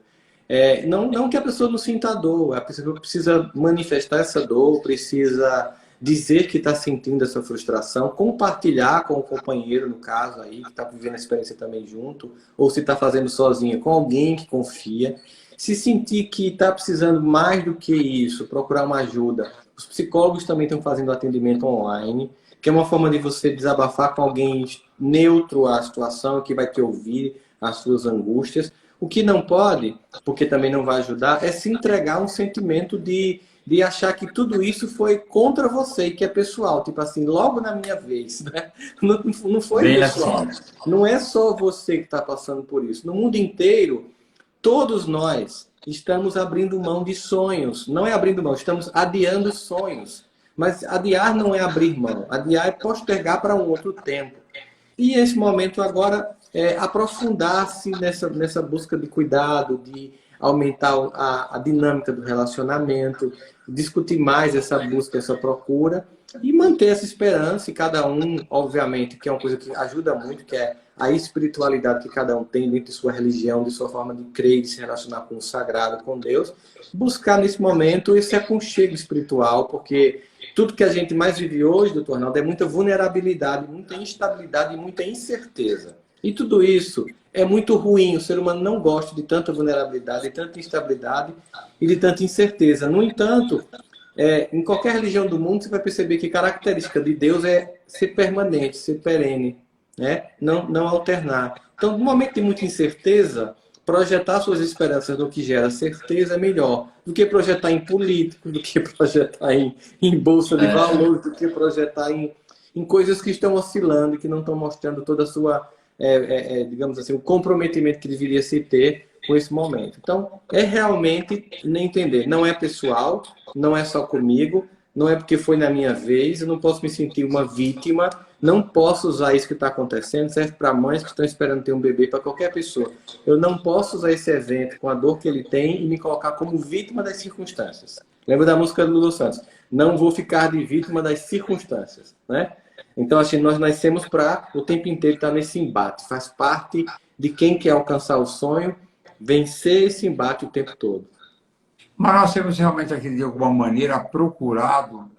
Não que a pessoa não sinta dor, a pessoa precisa manifestar essa dor, precisa dizer que está sentindo essa frustração, compartilhar com o companheiro, no caso aí, que está vivendo a experiência também junto, ou se está fazendo sozinha, com alguém que confia. Se sentir que está precisando mais do que isso, procurar uma ajuda. Os psicólogos também estão fazendo atendimento online, que é uma forma de você desabafar com alguém neutro à situação, que vai te ouvir as suas angústias. O que não pode, porque também não vai ajudar, é se entregar a um sentimento de achar que tudo isso foi contra você e que é pessoal. Tipo assim, logo na minha vez, né? Não foi bem pessoal. Assim. Não é só você que está passando por isso. No mundo inteiro, todos nós estamos abrindo mão de sonhos. Não é abrindo mão, estamos adiando sonhos. Mas adiar não é abrir mão. Adiar é postergar para um outro tempo. E esse momento agora aprofundar-se nessa busca de cuidado, de aumentar a dinâmica do relacionamento, discutir mais essa busca, essa procura e manter essa esperança. E cada um, obviamente, que é uma coisa que ajuda muito, que é a espiritualidade que cada um tem dentro de sua religião, de sua forma de crer, de se relacionar com o sagrado, com Deus, buscar nesse momento esse aconchego espiritual, porque tudo que a gente mais vive hoje, doutor Arnaldo, é muita vulnerabilidade, muita instabilidade e muita incerteza. E tudo isso é muito ruim. O ser humano não gosta de tanta vulnerabilidade, de tanta instabilidade e de tanta incerteza. No entanto, em qualquer religião do mundo, você vai perceber que a característica de Deus é ser permanente, ser perene, né? Não alternar. Então, no momento de muita incerteza, projetar suas esperanças no que gera certeza é melhor do que projetar em político, do que projetar em bolsa de valores, do que projetar em coisas que estão oscilando e que não estão mostrando toda a sua, digamos assim, o comprometimento que deveria se ter com esse momento. Então, é realmente entender, não é pessoal, não é só comigo, não é porque foi na minha vez, eu não posso me sentir uma vítima, não posso usar isso que está acontecendo, serve para mães que estão esperando ter um bebê, para qualquer pessoa. Eu não posso usar esse evento com a dor que ele tem e me colocar como vítima das circunstâncias. Lembra da música do Lulu Santos? Não vou ficar de vítima das circunstâncias, né? Então, assim, nós nascemos para o tempo inteiro estar nesse embate. Faz parte de quem quer alcançar o sonho, vencer esse embate o tempo todo. Mas nós temos realmente aqui, de alguma maneira, procurado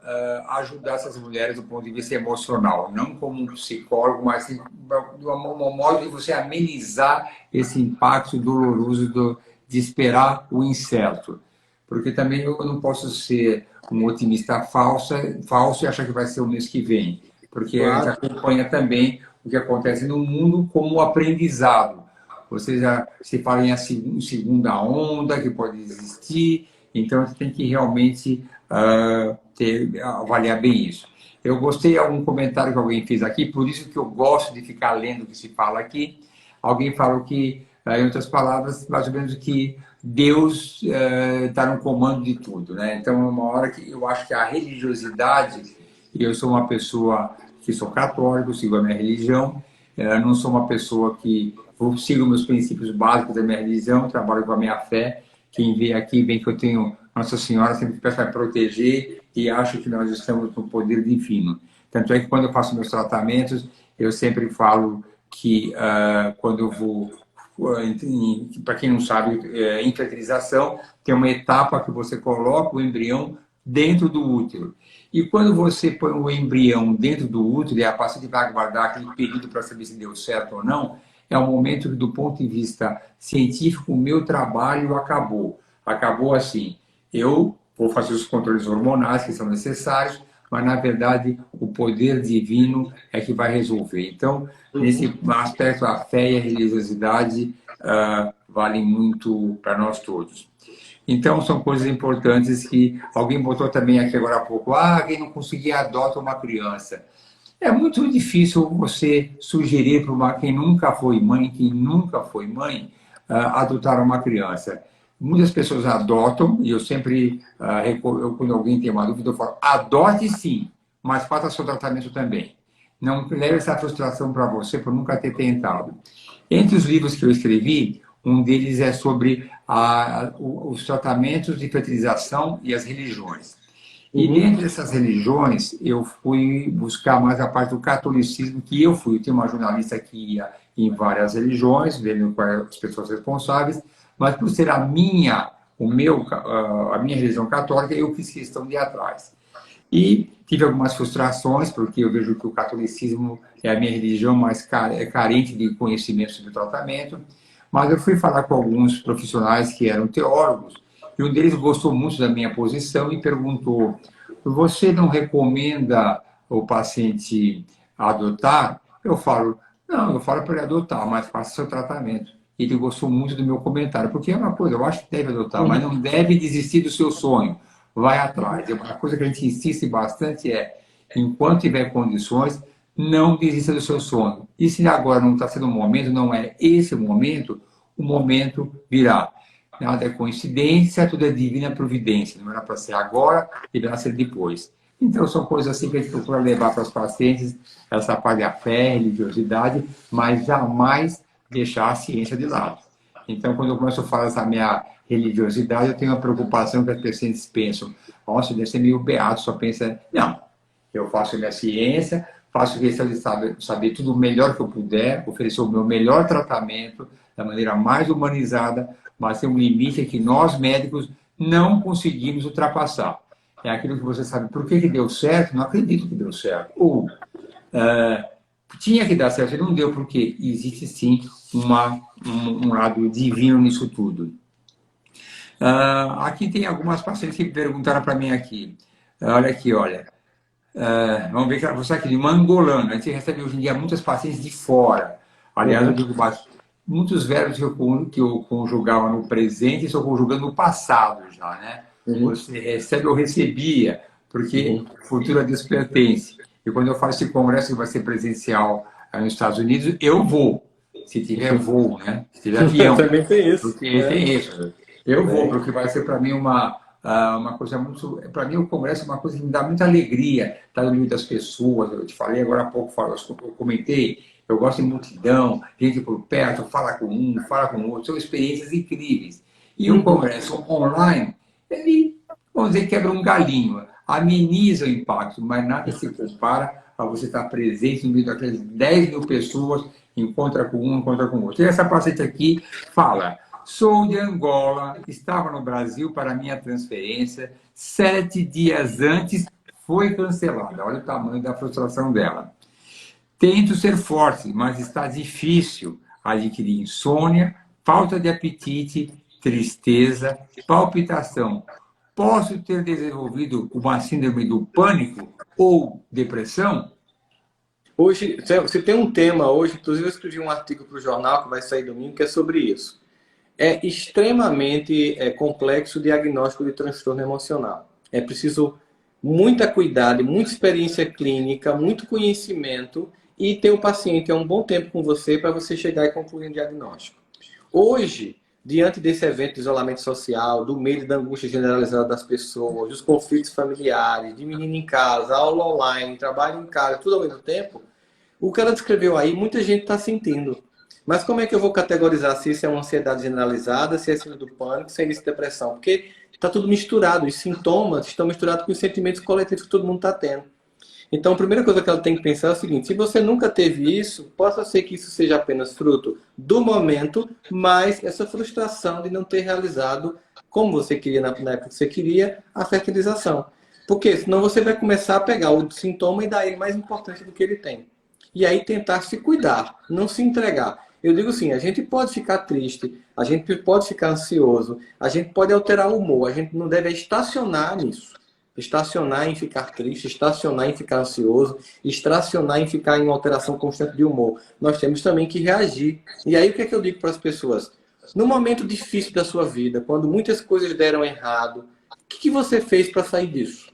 ajudar essas mulheres do ponto de vista emocional, não como um psicólogo, mas sim, de um modo de você amenizar esse impacto doloroso de esperar o incerto. Porque também eu não posso ser um otimista falso e achar que vai ser o mês que vem. Porque a gente acompanha também o que acontece no mundo como aprendizado. Ou seja, se fala em segunda onda que pode existir, então você tem que realmente avaliar bem isso. Eu gostei de algum comentário que alguém fez aqui, por isso que eu gosto de ficar lendo o que se fala aqui. Alguém falou que, em outras palavras, mais ou menos que Deus está no comando de tudo, né? Então, é uma hora que eu acho que a religiosidade, e eu sou uma pessoa que sou católico, sigo a minha religião, não sou uma pessoa que sigo meus princípios básicos da minha religião, trabalho com a minha fé. Quem vê aqui, vê que eu tenho Nossa Senhora, sempre peço para proteger e acho que nós estamos no poder divino. Tanto é que quando eu faço meus tratamentos, eu sempre falo que quando eu vou, para quem não sabe, em fertilização, tem uma etapa que você coloca o embrião dentro do útero. E quando você põe o embrião dentro do útero, e a paciente vai aguardar aquele período para saber se deu certo ou não, é um momento que, do ponto de vista científico, o meu trabalho acabou. Acabou assim. Eu vou fazer os controles hormonais que são necessários, mas, na verdade, o poder divino é que vai resolver. Então, nesse aspecto, a fé e a religiosidade valem muito para nós todos. Então, são coisas importantes que alguém botou também aqui agora há pouco. Quem não conseguia adota uma criança. É muito difícil você sugerir para quem nunca foi mãe, adotar uma criança. Muitas pessoas adotam, e eu sempre, quando alguém tem uma dúvida, eu falo, adote sim, mas faça seu tratamento também. Não leve essa frustração para você por nunca ter tentado. Entre os livros que eu escrevi, um deles é sobre os tratamentos de fertilização e as religiões. E dentro dessas religiões, eu fui buscar mais a parte do catolicismo, que eu fui. Eu tinha uma jornalista que ia em várias religiões, vendo quais as pessoas responsáveis, mas por ser a minha religião católica, eu fiz questão de ir atrás. E tive algumas frustrações, porque eu vejo que o catolicismo é a minha religião mais carente de conhecimento sobre o tratamento, mas eu fui falar com alguns profissionais que eram teólogos, e um deles gostou muito da minha posição e perguntou, você não recomenda o paciente adotar? Eu falo, não, eu falo para ele adotar, mas faça seu tratamento. Ele gostou muito do meu comentário, porque é uma coisa, eu acho que deve adotar, mas não deve desistir do seu sonho. Vai atrás. Uma coisa que a gente insiste bastante enquanto tiver condições, não desista do seu sonho. E se agora não está sendo o momento, não é esse o momento virá. Nada é coincidência, tudo é divina providência. Não era para ser agora, deverá ser depois. Então, são coisas assim que a gente procura levar para os pacientes, essa palha-fé, religiosidade, mas jamais deixar a ciência de lado. Então, quando eu começo a falar essa minha religiosidade, eu tenho uma preocupação que as pacientes pensam, nossa, deve ser meio beato, só pensa, não, eu faço a minha ciência, faço questão de saber tudo o melhor que eu puder, oferecer o meu melhor tratamento, da maneira mais humanizada, mas tem um limite que nós, médicos, não conseguimos ultrapassar. É aquilo que você sabe, por que deu certo? Não acredito que deu certo. Ou, tinha que dar certo, e não deu, porque existe sim um lado divino nisso tudo. Aqui tem algumas pacientes que perguntaram para mim aqui. Olha aqui, olha. Vamos ver que você aqui, de uma angolana. A gente recebe hoje em dia muitas pacientes de fora. Aliás, eu digo muitos verbos que eu conjugava no presente, estou conjugando no passado já, né? Você recebe ou recebia, porque futuro a Deus pertence. E quando eu faço esse congresso que vai ser presencial nos Estados Unidos, eu vou. Se tiver voo, né? Se tiver avião. Também tem isso. Porque tem isso. Eu vou, porque vai ser para mim uma coisa muito. Para mim, o congresso é uma coisa que me dá muita alegria, estar no meio das pessoas. Eu te falei agora há pouco, eu comentei. Eu gosto de multidão, gente por perto, fala com um, fala com o outro. São experiências incríveis. E um congresso online, ele, vamos dizer, quebra um galinho, ameniza o impacto, mas nada se compara a você estar presente no meio daquelas 10 mil pessoas, encontra com um, encontra com o outro. E essa paciente aqui fala. Sou de Angola, estava no Brasil para minha transferência. 7 dias antes foi cancelada. Olha o tamanho da frustração dela. Tento ser forte, mas está difícil. Adquirir insônia, falta de apetite, tristeza, palpitação. Posso ter desenvolvido uma síndrome do pânico ou depressão? Hoje, você tem um tema hoje, inclusive eu escrevi um artigo para o jornal que vai sair domingo, que é sobre isso. É extremamente complexo o diagnóstico de transtorno emocional. É preciso muita cuidado, muita experiência clínica, muito conhecimento e ter o paciente há um bom tempo com você para você chegar e concluir um diagnóstico. Hoje, diante desse evento de isolamento social, do medo e da angústia generalizada das pessoas, dos conflitos familiares, de menino em casa, aula online, trabalho em casa, tudo ao mesmo tempo, o que ela descreveu aí, muita gente está sentindo. Mas como é que eu vou categorizar se isso é uma ansiedade generalizada, se é síndrome do pânico, se é início de depressão? Porque está tudo misturado, os sintomas estão misturados com os sentimentos coletivos que todo mundo está tendo. Então, a primeira coisa que ela tem que pensar é o seguinte, se você nunca teve isso, possa ser que isso seja apenas fruto do momento, mas essa frustração de não ter realizado, como você queria na época que você queria, a fertilização. Porque senão você vai começar a pegar o sintoma e dar ele mais importante do que ele tem. E aí tentar se cuidar, não se entregar. Eu digo assim, a gente pode ficar triste, a gente pode ficar ansioso, a gente pode alterar o humor, a gente não deve estacionar nisso. Estacionar em ficar triste, estacionar em ficar ansioso, estacionar em ficar em uma alteração constante de humor. Nós temos também que reagir. E aí o que é que eu digo para as pessoas? No momento difícil da sua vida, quando muitas coisas deram errado, o que você fez para sair disso?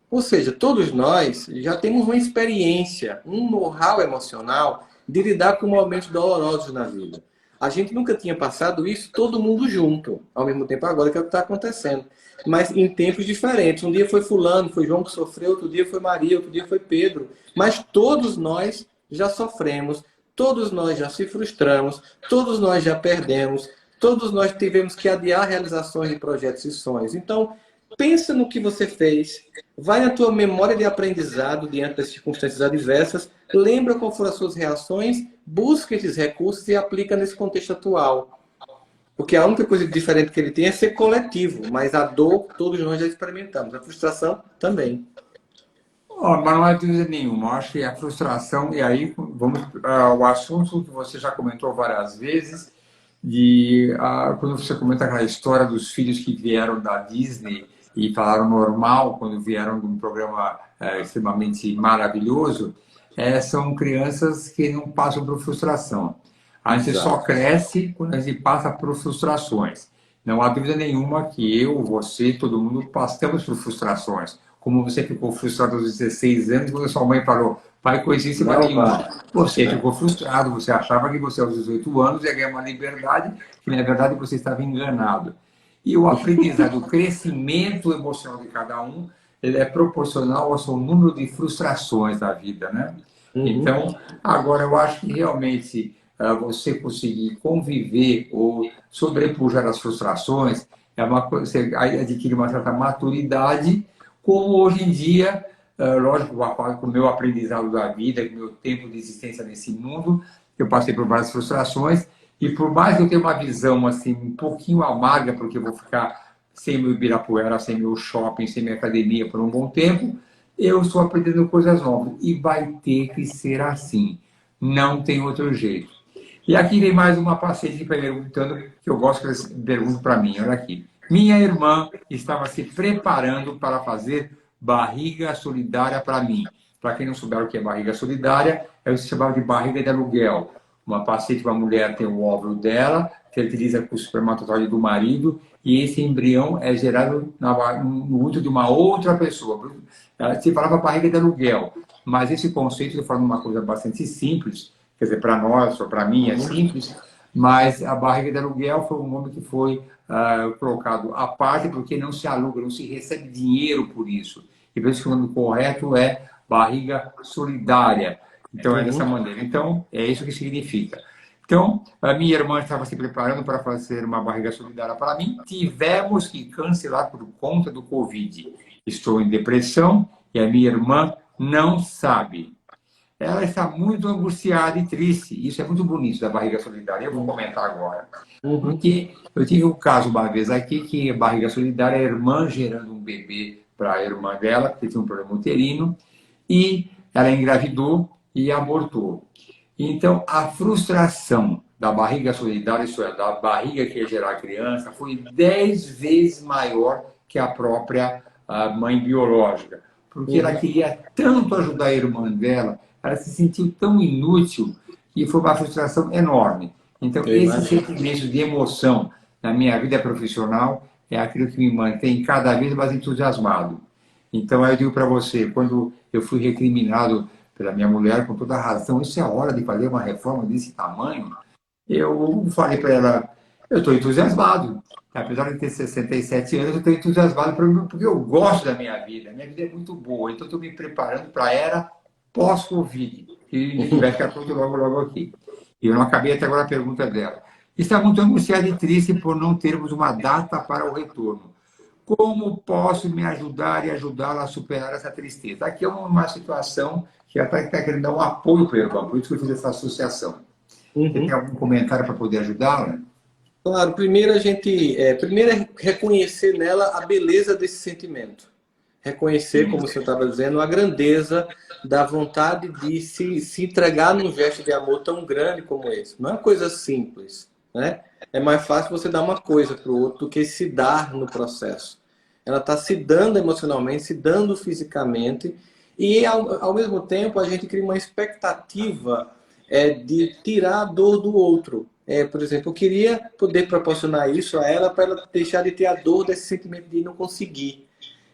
Ou seja, todos nós já temos uma experiência, um know-how emocional de lidar com momentos dolorosos na vida. A gente nunca tinha passado isso todo mundo junto, ao mesmo tempo agora, que é o que está acontecendo. Mas em tempos diferentes. Um dia foi fulano, foi João que sofreu, outro dia foi Maria, outro dia foi Pedro. Mas todos nós já sofremos, todos nós já se frustramos, todos nós já perdemos, todos nós tivemos que adiar realizações de projetos e sonhos. Então, pensa no que você fez, vai na tua memória de aprendizado diante das circunstâncias adversas, lembra qual foram as suas reações, busca esses recursos e aplica nesse contexto atual. Porque a única coisa diferente que ele tem é ser coletivo, mas a dor todos nós já experimentamos, a frustração também. Oh, mas não há dúvida nenhuma. Eu acho que a frustração, e aí vamos ao assunto que você já comentou várias vezes, quando você comenta aquela história dos filhos que vieram da Disney e falaram normal quando vieram de um programa extremamente maravilhoso, são crianças que não passam por frustração. A gente só cresce quando a gente passa por frustrações. Não há dúvida nenhuma que eu, você, todo mundo passamos por frustrações. Como você ficou frustrado aos 16 anos quando sua mãe falou, vai coisíssima nenhuma. Você ficou frustrado, você achava que você aos 18 anos ia ganhar uma liberdade, que na verdade você estava enganado. E o aprendizado, o crescimento emocional de cada um ele é proporcional ao seu número de frustrações da vida, né? Uhum. Então, agora eu acho que realmente você conseguir conviver ou sobrepujar as frustrações é uma coisa, você aí adquire uma certa maturidade, como hoje em dia, lógico, com o meu aprendizado da vida, com o meu tempo de existência nesse mundo, eu passei por várias frustrações, e por mais que eu tenha uma visão assim um pouquinho amarga, porque eu vou ficar sem meu Ibirapuera, sem meu shopping, sem minha academia por um bom tempo, eu estou aprendendo coisas novas. E vai ter que ser assim. Não tem outro jeito. E aqui vem mais uma paciente perguntando, que eu gosto que eles perguntam para mim. Olha aqui. Minha irmã estava se preparando para fazer barriga solidária para mim. Para quem não souber o que é barriga solidária, é o que se chamava de barriga de aluguel. Uma paciente, uma mulher tem o óvulo dela, fertiliza com o espermatozoide do marido, e esse embrião é gerado no útero de uma outra pessoa. Se falava barriga de aluguel, mas esse conceito, eu falo uma coisa bastante simples, quer dizer, para nós, ou para mim é simples, mas a barriga de aluguel foi um nome que foi colocado à parte, porque não se aluga, não se recebe dinheiro por isso. E por isso que o nome correto é barriga solidária. Então, é dessa Uhum. maneira. Então, é isso que significa. Então, a minha irmã estava se preparando para fazer uma barriga solidária para mim. Tivemos que cancelar por conta do Covid. Estou em depressão e a minha irmã não sabe. Ela está muito angustiada e triste. Isso é muito bonito da barriga solidária. Eu vou comentar agora. Uhum. Porque eu tive um caso uma vez aqui que a barriga solidária, a irmã gerando um bebê para a irmã dela, que tinha um problema uterino, e ela engravidou e abortou. Então, a frustração da barriga solidária, isso é, da barriga que ia gerar a criança, foi 10 vezes maior que a própria mãe biológica. Porque ela Uhum. queria tanto ajudar a irmã dela, ela se sentiu tão inútil e foi uma frustração enorme. Então, Eu esse imagino. sentimento de emoção na minha vida profissional é aquilo que me mantém cada vez mais entusiasmado. Então, eu digo para você, quando eu fui recriminado pela minha mulher, com toda a razão, isso é a hora de fazer uma reforma desse tamanho, eu falei para ela, eu estou entusiasmado. Apesar de ter 67 anos, eu estou entusiasmado porque eu gosto da minha vida. A minha vida é muito boa. Então, estou me preparando para a era pós-Covid, que vai ficar tudo logo, logo aqui. E eu não acabei até agora a pergunta dela. Está muito angustiada e triste por não termos uma data para o retorno. Como posso me ajudar e ajudá-la a superar essa tristeza? Aqui é uma situação que ela está querendo dar um apoio para o Irmão, por isso que eu fiz essa associação. Você tem Uhum. algum comentário para poder ajudá-la? Claro, primeiro é reconhecer nela a beleza desse sentimento. Reconhecer, como você estava dizendo, a grandeza da vontade de se entregar num gesto de amor tão grande como esse. Não é uma coisa simples, né? É mais fácil você dar uma coisa para o outro do que se dar no processo. Ela está se dando emocionalmente, se dando fisicamente, e ao mesmo tempo a gente cria uma expectativa de tirar a dor do outro. Por exemplo, eu queria poder proporcionar isso a ela para ela deixar de ter a dor desse sentimento de não conseguir.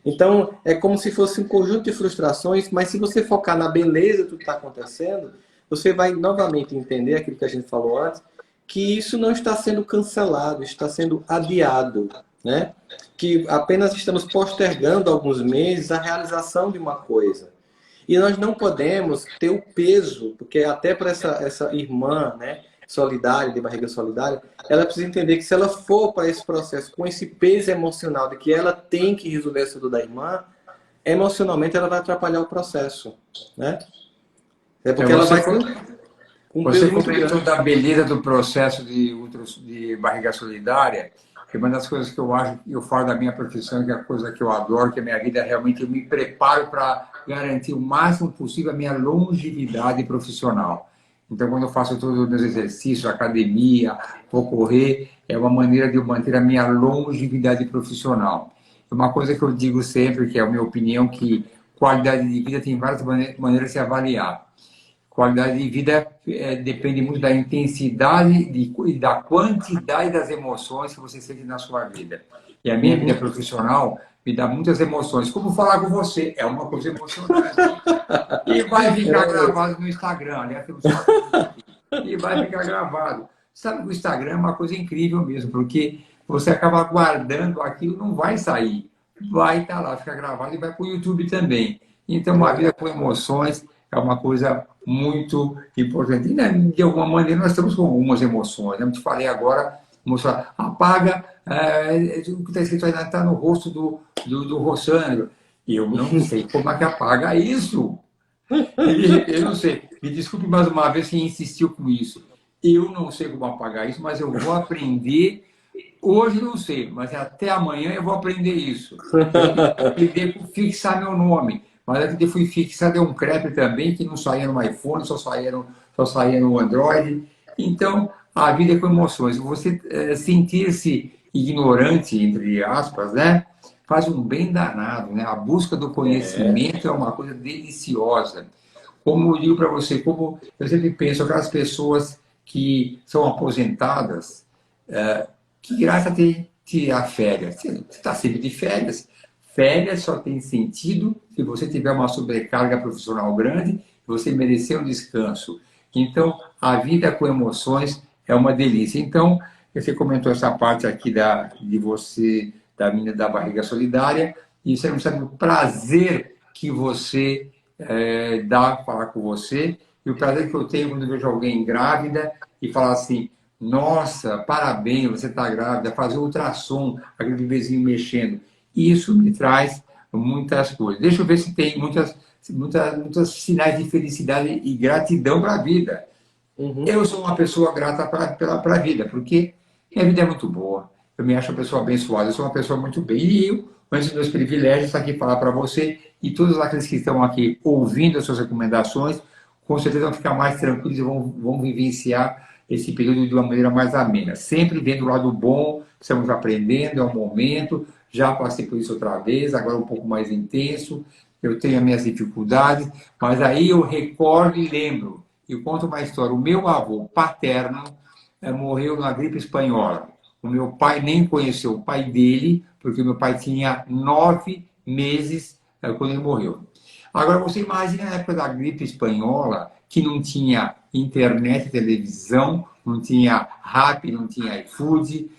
Então, é como se fosse um conjunto de frustrações, mas se você focar na beleza do que está acontecendo, você vai novamente entender aquilo que a gente falou antes, que isso não está sendo cancelado, está sendo adiado, né? Que apenas estamos postergando alguns meses a realização de uma coisa. E nós não podemos ter o peso, porque até para essa irmã, né, solidária, de barriga solidária, ela precisa entender que se ela for para esse processo com esse peso emocional de que ela tem que resolver essa dor da irmã, emocionalmente ela vai atrapalhar o processo, né? É Então, porque ela vai com um você peso muito comentou grande. da beleza do processo de barriga solidária, que é uma das coisas que eu acho, eu falo da minha profissão, que é a coisa que eu adoro, que a minha vida realmente eu me preparo para garantir o máximo possível a minha longevidade profissional. Então, quando eu faço todos os meus exercícios, academia, vou correr, é uma maneira de eu manter a minha longevidade profissional. Uma coisa que eu digo sempre, que é a minha opinião, que qualidade de vida tem várias maneiras de se avaliar. Qualidade de vida depende muito da intensidade e da quantidade das emoções que você sente na sua vida. E a minha vida Uhum. profissional me dá muitas emoções. Como falar com você é uma coisa emocionante. E vai ficar gravado no Instagram. Aliás, temos uma pergunta aqui. E vai ficar gravado. Sabe que o Instagram é uma coisa incrível mesmo, porque você acaba guardando aquilo, não vai sair. vai estar lá, fica gravado e vai para o YouTube também. Então, uma vida com emoções é uma coisa muito importante. E, né, de alguma maneira, nós estamos com algumas emoções. Eu te falei agora, moça, apaga o que está escrito aí, está no rosto do Rossandro. Eu não sei como é que apaga isso. Eu não sei. Me desculpe mais uma vez quem insistiu com isso. Eu não sei como apagar isso, mas eu vou aprender. Hoje não sei, mas até amanhã eu vou aprender isso. Eu tive que aprender a fixar meu nome. Mas eu fui fixar, deu um crepe também, que não saía no iPhone, só saía no Android. Então, a vida é com emoções. Você sentir-se ignorante, entre aspas, né? Faz um bem danado, né? A busca do conhecimento é uma coisa deliciosa. Como eu digo para você, como eu sempre penso, aquelas pessoas que são aposentadas, que graça tem tirar férias? Você está sempre de férias. Férias só tem sentido se você tiver uma sobrecarga profissional grande e você merecer um descanso. Então, a vida com emoções é uma delícia. Então, você comentou essa parte aqui de você, da menina da barriga solidária, e você não sabe o prazer que você dá falar com você, e o prazer que eu tenho quando eu vejo alguém grávida e falar assim, nossa, parabéns, você está grávida, fazer ultrassom, aquele bebezinho mexendo. Isso me traz muitas coisas. Deixa eu ver se tem muitos sinais de felicidade e gratidão para a vida. Uhum. Eu sou uma pessoa grata para a vida, porque minha vida é muito boa. Eu me acho uma pessoa abençoada, eu sou uma pessoa muito bem. E eu, com esses meus privilégios, estou aqui falar para você e todos aqueles que estão aqui ouvindo as suas recomendações, com certeza vão ficar mais tranquilos e vão vivenciar esse período de uma maneira mais amena. Sempre vendo o lado bom, estamos aprendendo, é um momento. Já passei por isso outra vez, agora um pouco mais intenso. Eu tenho as minhas dificuldades, mas aí eu recordo e lembro e conto uma história. O meu avô paterno morreu na gripe espanhola. O meu pai nem conheceu o pai dele, porque o meu pai tinha 9 meses quando ele morreu. Agora, você imagina na época da gripe espanhola, que não tinha internet, televisão, não tinha Rappi, não tinha iFood,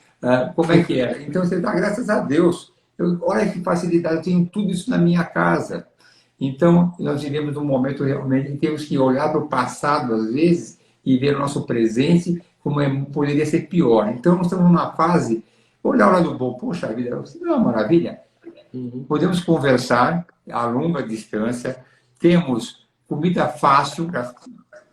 como é que era? Então, você dá graças a Deus. Olha que facilidade, eu tenho tudo isso na minha casa. Então, nós vivemos um momento realmente em que temos que olhar para o passado, às vezes, e ver o nosso presente como poderia ser pior. Então, nós estamos numa fase, olhar o lado bom, poxa vida, não é uma maravilha? Uhum. Podemos conversar a longa distância, temos comida fácil, lógico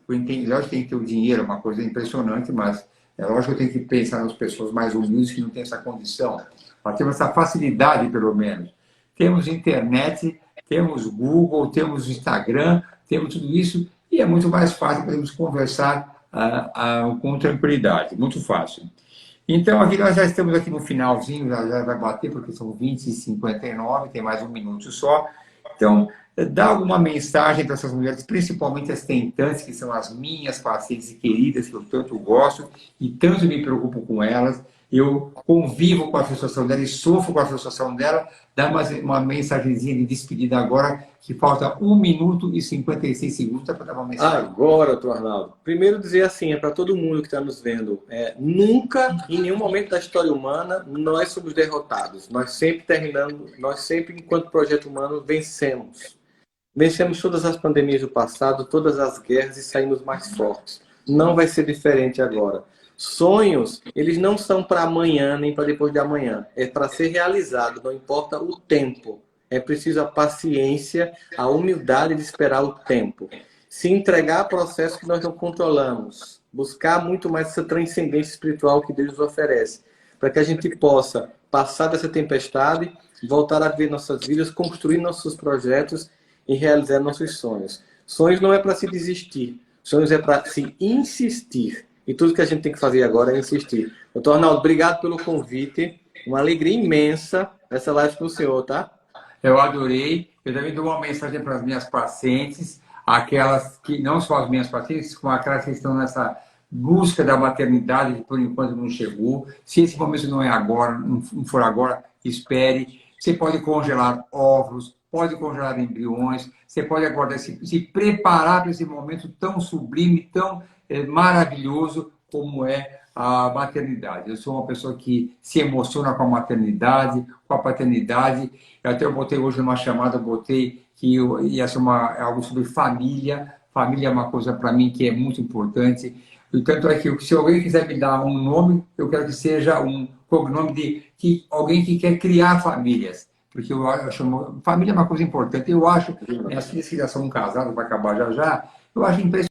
que tem que ter o dinheiro, é uma coisa impressionante, mas é lógico que eu tenho que pensar nas pessoas mais humildes que não têm essa condição. Nós temos essa facilidade, pelo menos. Temos internet, temos Google, temos Instagram, temos tudo isso, e é muito mais fácil, podemos conversar com tranquilidade, muito fácil. Então, aqui nós já estamos aqui no finalzinho, já vai bater, porque são 20h59, tem mais um minuto só. Então, dá alguma mensagem para essas mulheres, principalmente as tentantes, que são as minhas pacientes queridas, que eu tanto gosto e tanto me preocupo com elas. Eu convivo com a frustração dela e sofro com a frustração dela. Dá uma mensagenzinha de despedida agora, que falta 1 minuto e 56 segundos para dar uma mensagem. Agora, doutor Arnaldo, primeiro dizer assim, para todo mundo que está nos vendo, nunca, em nenhum momento da história humana, nós somos derrotados. Nós sempre terminamos, nós sempre, enquanto projeto humano, vencemos. Vencemos todas as pandemias do passado, todas as guerras e saímos mais fortes. Não vai ser diferente agora. Sonhos, eles não são para amanhã nem para depois de amanhã. É para ser realizado, não importa o tempo. É preciso a paciência, a humildade de esperar o tempo. Se entregar a processos que nós não controlamos. Buscar muito mais essa transcendência espiritual que Deus nos oferece. Para que a gente possa passar dessa tempestade, voltar a ver nossas vidas, construir nossos projetos e realizar nossos sonhos. Sonhos não é para se desistir. Sonhos é para se insistir. E tudo que a gente tem que fazer agora é insistir. Doutor Arnaldo, obrigado pelo convite. Uma alegria imensa essa live com o senhor, tá? Eu adorei. Eu também dou uma mensagem para as minhas pacientes, aquelas que, não só as minhas pacientes, como aquelas que estão nessa busca da maternidade, que por enquanto não chegou. Se esse momento não é agora, não for agora, espere. Você pode congelar óvulos, pode congelar embriões, você pode agora se preparar para esse momento tão sublime, tão maravilhoso, como é a maternidade. Eu sou uma pessoa que se emociona com a maternidade, com a paternidade. Eu até botei hoje numa chamada, eu botei que ia ser algo sobre família. Família é uma coisa para mim que é muito importante. E tanto é que se alguém quiser me dar um nome, eu quero que seja um cognome de alguém que quer criar famílias. Porque eu acho família é uma coisa importante. Eu acho, minhas filhas que já são casadas, vai acabar já já, eu acho impressionante.